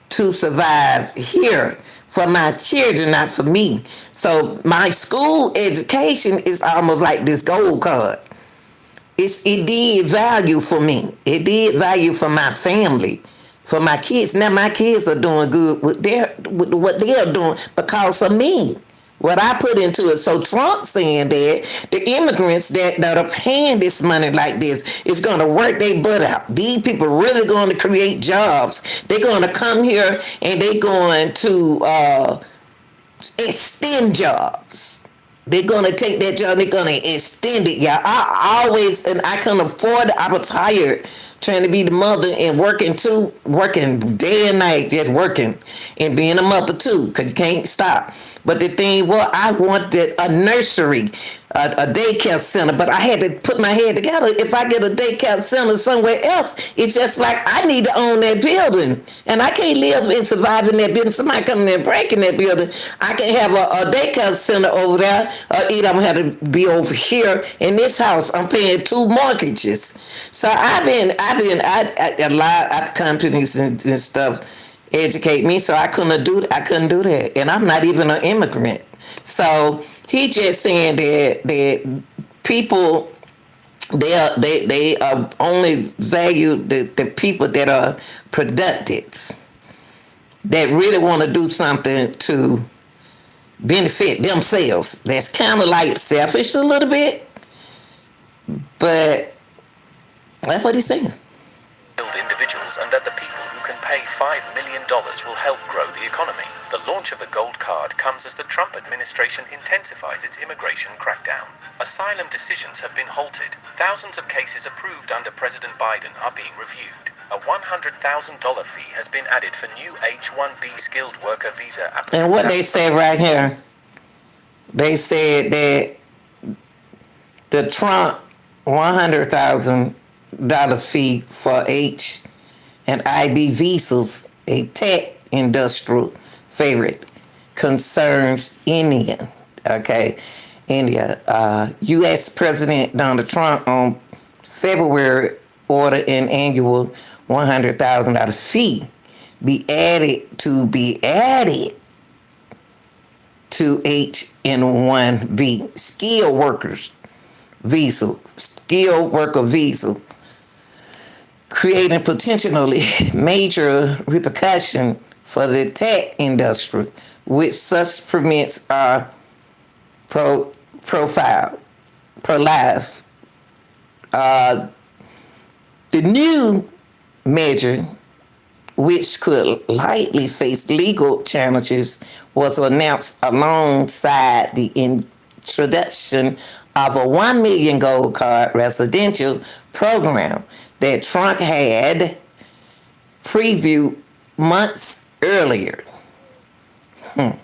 to survive here. For my children, not for me. So my school education is almost like this gold card. It did value for me. It did value for my family, for my kids. Now my kids are doing good with what they're doing because of me. What I put into it. So Trump saying that the immigrants that are paying this money like this is going to work their butt out. These people really going to create jobs. They're going to come here and they're going to extend jobs. They're going to take that job. They're going to extend it, y'all. I couldn't afford it. I was tired trying to be the mother and working day and night, just working and being a mother too, because you can't stop. But the thing was, I wanted a nursery, a daycare center, but I had to put my head together. If I get a daycare center somewhere else, it's just like I need to own that building. And I can't live and survive in that building. Somebody coming in and breaking that building. I can have a daycare center over there, or either I'm going to have to be over here in this house. I'm paying 2 mortgages. So I've been a lot of companies and stuff educate me, so I couldn't do that, and I'm not even an immigrant. So he just saying that people they are only value the people that are productive, that really want to do something to benefit themselves. That's kind of like selfish a little bit, but that's what he's saying. Individuals, and that the people who can pay $5 million will help grow the economy. The launch launch of the gold card comes as the Trump administration intensifies its immigration crackdown. Asylum decisions have been halted. Thousands of cases approved under President Biden are being reviewed. A $100,000 fee has been added for new H-1B skilled worker visa applicants. And what they say right here, they said that the Trump $100,000 fee for H and IB visas, a tech industrial favorite, concerns India. Okay, India. U.S. President Donald Trump on February ordered an annual $100,000 fee be added to H-1B skilled worker visa, creating potentially major repercussion for the tech industry, which such permits are pro life. The new measure, which could likely face legal challenges, was announced alongside the introduction of a 1 million gold card residential program that Trump had previewed months earlier. Inside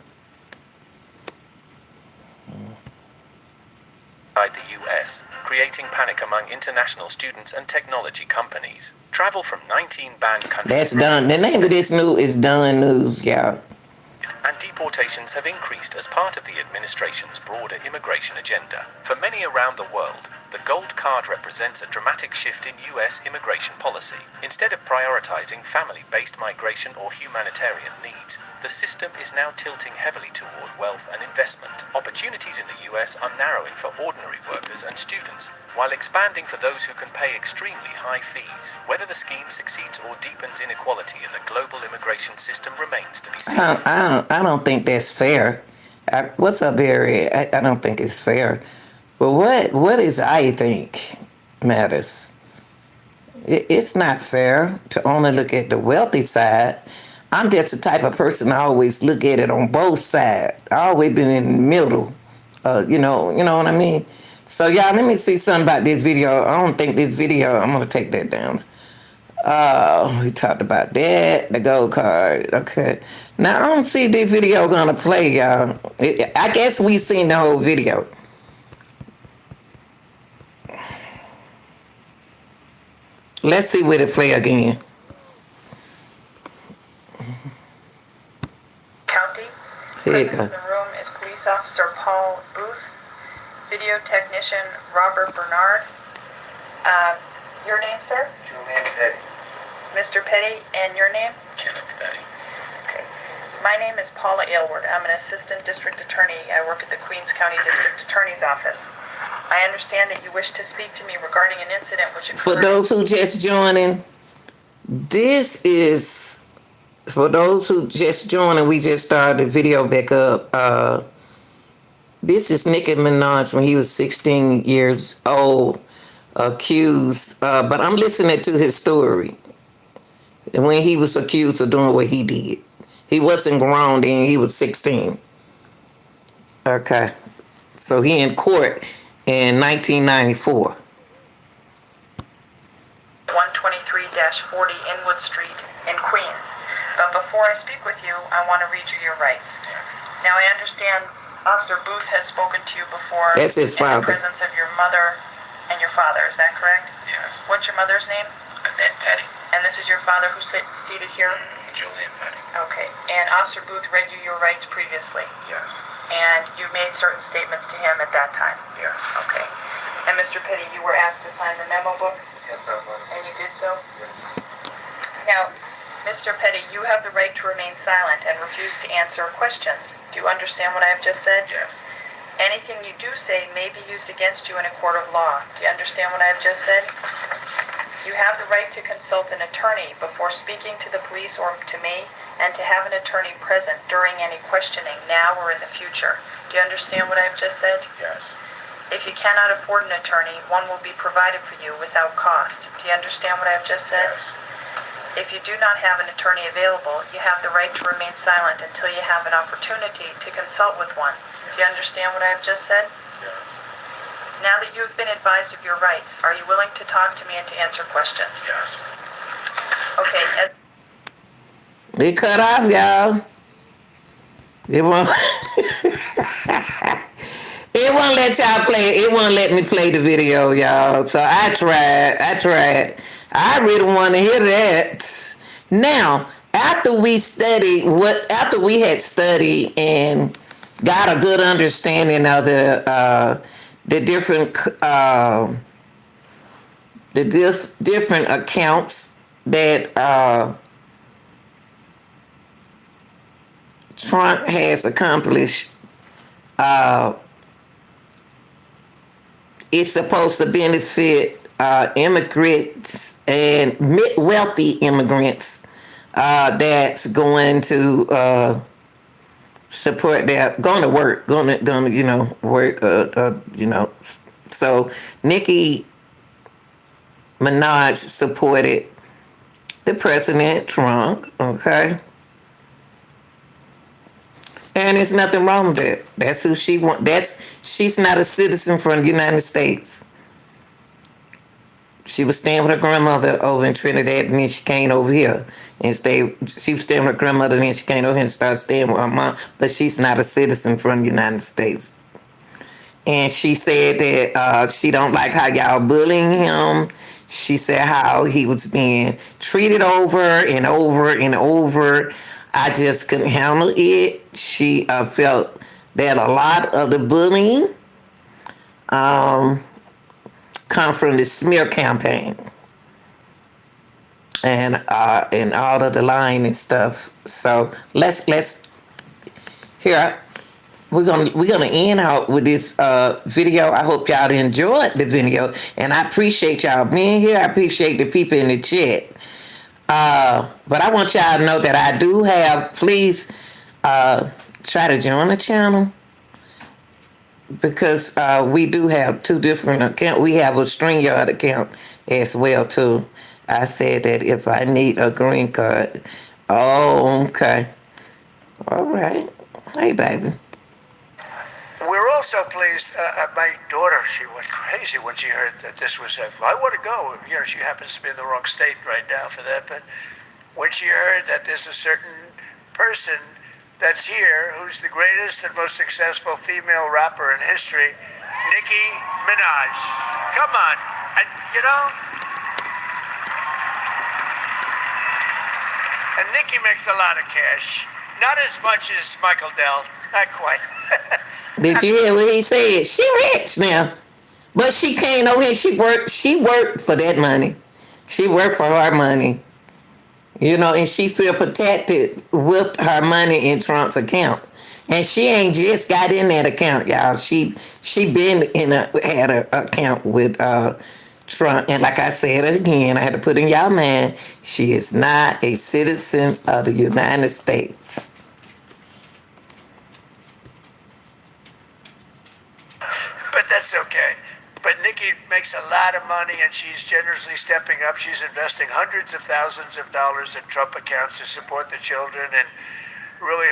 the US, creating panic among international students and technology companies. Travel from 19 banned countries. That's done. The name of this news is Done News, y'all. And deportations have increased as part of the administration's broader immigration agenda. For many around the world, the gold card represents a dramatic shift in U.S. immigration policy. Instead of prioritizing family-based migration or humanitarian needs, the system is now tilting heavily toward wealth and investment. Opportunities in the U.S. are narrowing for ordinary workers and students, while expanding for those who can pay extremely high fees. Whether the scheme succeeds or deepens inequality in the global immigration system remains to be seen. I don't think that's fair. What's up, Barry? I don't think it's fair. But what is I think matters? It's not fair to only look at the wealthy side. I'm just the type of person I always look at it on both sides. I always been in the middle. You know what I mean? So y'all, let me see something about this video. I don't think this video, I'm gonna take that down. We talked about that, the gold card. Okay. Now I don't see this video gonna play, y'all. I guess we seen the whole video. Let's see where it play again. County. Here you Present go. in the room is Police Officer Paul Booth, Video Technician Robert Bernard. Your name, sir? Julian Petty. Mr. Petty, and your name? Kenneth Petty. Okay. My name is Paula Aylward. I'm an Assistant District Attorney. I work at the Queens County District Attorney's Office. I understand that you wish to speak to me regarding an incident which occurred. For those who just joining, this is, for those who just joining, we just started the video back up. This is Nicki Minaj when he was 16 years old, accused, but I'm listening to his story. When he was accused of doing what he did. He wasn't grown then, he was 16. Okay. So he in court in 1994. 123-40 Inwood Street in Queens. But before I speak with you, I want to read you your rights. Now, I understand Officer Booth has spoken to you before. That's his in father. the presence of your mother and your father. Is that correct? Yes. What's your mother's name? Annette Petty. And this is your father who's seated here? Julian Petty. Okay. And Officer Booth read you your rights previously. Yes. And you made certain statements to him at that time. Yes. Okay. And Mr. Petty, you were asked to sign the memo book? Yes, I was. And you did so? Yes. Now, Mr. Petty, you have the right to remain silent and refuse to answer questions. Do you understand what I have just said? Yes. Anything you do say may be used against you in a court of law. Do you understand what I have just said? You have the right to consult an attorney before speaking to the police or to me, and to have an attorney present during any questioning now or in the future. Do you understand what I have just said? Yes. If you cannot afford an attorney, one will be provided for you without cost. Do you understand what I have just said? Yes. If you do not have an attorney available, you have the right to remain silent until you have an opportunity to consult with one. Do you understand what I have just said? Yes. Now that you have been advised of your rights, are you willing to talk to me and to answer questions? Yes. Okay. It cut off, y'all. It won't. It won't let y'all play. It won't let me play the video, y'all. So I tried. I really want to hear that. Now, after we had studied and got a good understanding of the different accounts that Trump has accomplished, it's supposed to benefit immigrants and wealthy immigrants that's going to support their going to work, work. So Nicki Minaj supported the President Trump. Okay. And there's nothing wrong with that. That's who she wants. She's not a citizen from the United States. She was staying with her grandmother over in Trinidad, and then she came over here and stayed. She was staying with her grandmother, and then she came over here and started staying with her mom. But she's not a citizen from the United States. And she said that she don't like how y'all bullying him. She said how he was being treated over and over and over. I just couldn't handle it. She felt that a lot of the bullying come from the smear campaign and all of the lying and stuff. So let's here we're gonna end out with this video. I hope y'all enjoyed the video, and I appreciate y'all being here. I appreciate the people in the chat. But I want y'all to know that I do have, please try to join the channel, because we do have two different accounts. We have a StreamYard account as well too. I said that if I need a green card. Oh, okay. All right. Hey, baby. We're also pleased, my daughter, she went crazy when she heard that this was, I want to go. You know, she happens to be in the wrong state right now for that, but when she heard that there's a certain person that's here who's the greatest and most successful female rapper in history, Nicki Minaj. Come on. And, you know, and Nicki makes a lot of cash. Not as much as Michael Dell, not quite. Did you hear what he said? She rich now. But she came over here, she worked for that money. She worked for her money. You know, and she feel protected with her money in Trump's account. And she ain't just got in that account, y'all. She been had an account with Trump. And like I said again, I had to put in y'all mind, she is not a citizen of the United States. But that's okay. But Nicki makes a lot of money, and she's generously stepping up. She's investing hundreds of thousands of dollars in Trump accounts to support the children and really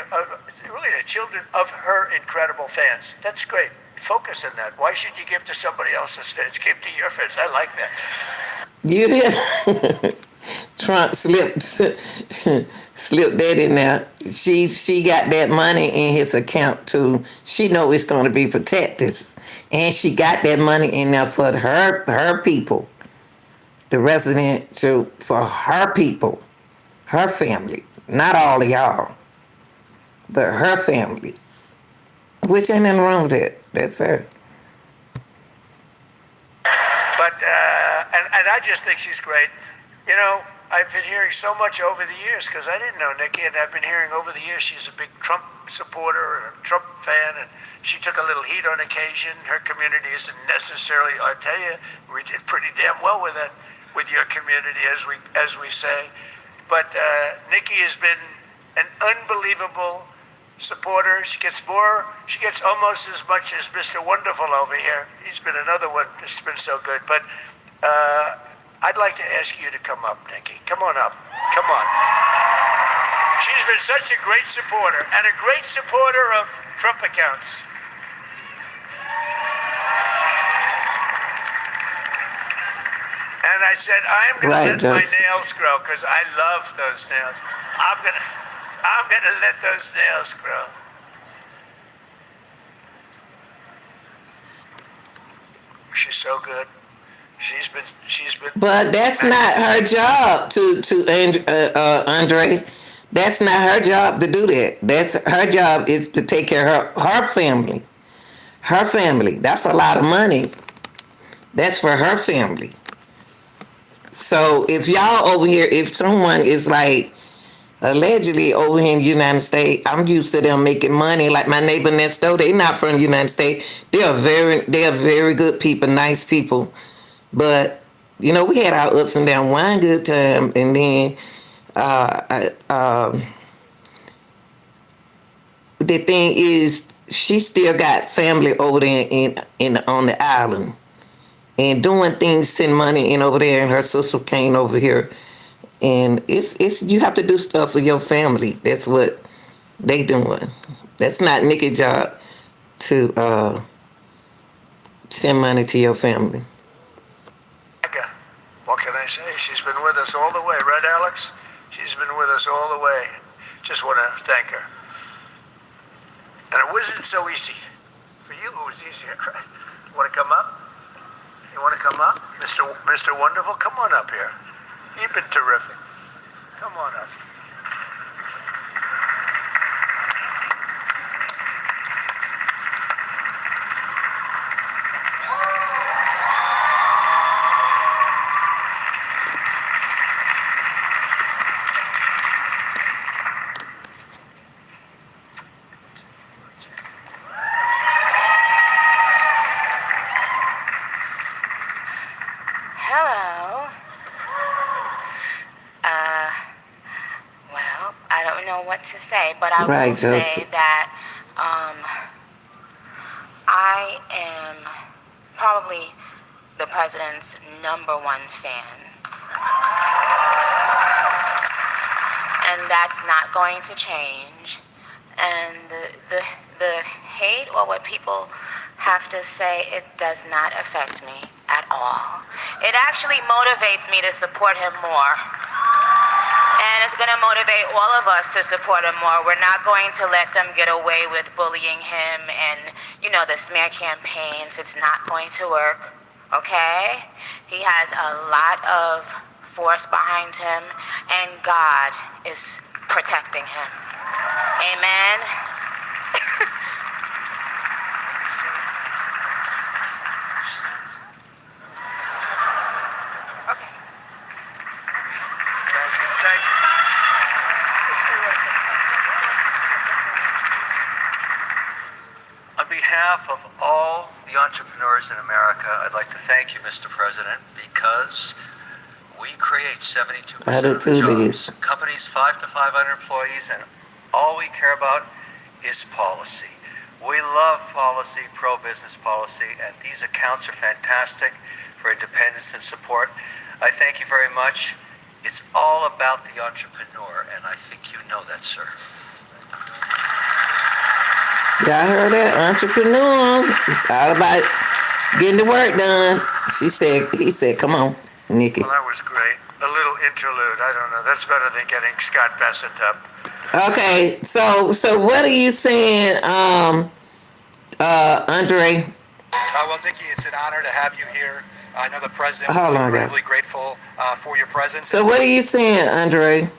the children of her incredible fans. That's great. Focus on that. Why should you give to somebody else instead? Give to your fans. I like that. You hear? Trump slipped that in there. She got that money in his account too. She know it's going to be protected. And she got that money in there for her people, the resident, for her people, her family. Not all of y'all, but her family. Which ain't nothing wrong with that. That's her. But, and I just think she's great. You know, I've been hearing so much over the years, because I didn't know Nicki, and I've been hearing over the years she's a big Trump supporter and a Trump fan, and she took a little heat on occasion. Her community isn't necessarily, I tell you, we did pretty damn well with that, with your community, as we say. But Nicki has been an unbelievable supporter. She gets almost as much as Mr. Wonderful over here. He's been another one that's been so good. But I'd like to ask you to come up, Nicki. Come on up. Come on. She's been such a great supporter and a great supporter of Trump accounts. And I said, I'm going to let my nails grow because I love those nails. I'm gonna let those nails grow. She's so good. She's been. But that's not her job Andre. That's not her job to do that. That's her job is to take care of her family. Her family. That's a lot of money. That's for her family. So if y'all over here, if someone is like allegedly over here in the United States, I'm used to them making money. Like my neighbor next door, they not from the United States. They are very good people, nice people. But you know, we had our ups and downs. One good time, and then the thing is, she still got family over there in on the island, and doing things, send money in over there, and her sister came over here, and it's you have to do stuff for your family. That's what they doing. That's not Nicki's job to send money to your family. What can I say? She's been with us all the way, right, Alex? She's been with us all the way. Just want to thank her. And it wasn't so easy. For you, it was easier, right? You want to come up? You want to come up? Mr. Wonderful, come on up here. You've been terrific. Come on up. Hello. Well, I don't know what to say, but I will say that I am probably the president's #1 fan. And that's not going to change. And the hate or what people have to say, it does not affect me at all. It actually motivates me to support him more. And it's going to motivate all of us to support him more. We're not going to let them get away with bullying him and, you know, the smear campaigns. It's not going to work, okay? He has a lot of force behind him, and God is protecting him. Amen. On behalf of all the entrepreneurs in America, I'd like to thank you, Mr. President, because we create 72% of the jobs. Companies 5 to 500 employees, and all we care about is policy. We love policy, pro-business policy, and these accounts are fantastic for independence and support. I thank you very much. It's all about the entrepreneur, and I think you know that, sir. Y'all heard that? Entrepreneur. It's all about getting the work done. He said, come on, Nicki. Well, that was great. A little interlude. I don't know. That's better than getting Scott Bassett up. Okay, so what are you saying, Andre? Well, Nicki, it's an honor to have you here. I know the president was incredibly grateful for your presence. So what are you saying, Andre?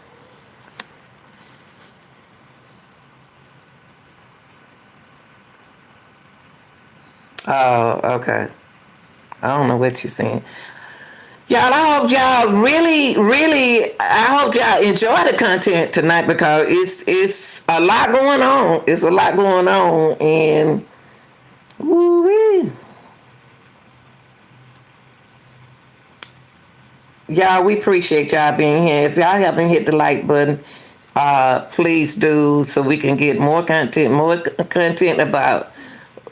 Oh, okay. I don't know what you're saying. Y'all, I hope y'all I hope y'all enjoy the content tonight, because it's a lot going on. It's a lot going on, and woo-wee. Y'all, we appreciate y'all being here. If y'all haven't hit the like button, please do, so we can get more content about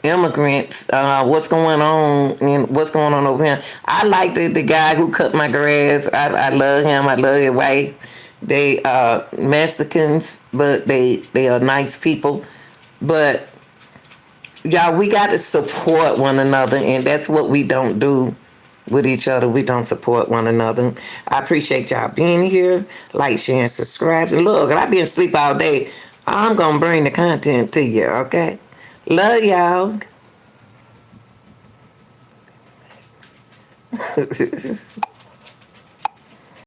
immigrants, what's going on and what's going on over here. I like the guy who cut my grass. I love him. I love his wife. They are Mexicans, but they are nice people. But y'all, we got to support one another, and that's what we don't do with each other. We don't support one another. I appreciate y'all being here. Like, share, and subscribe. And look, I been asleep all day. I'm gonna bring the content to you, okay? Love y'all.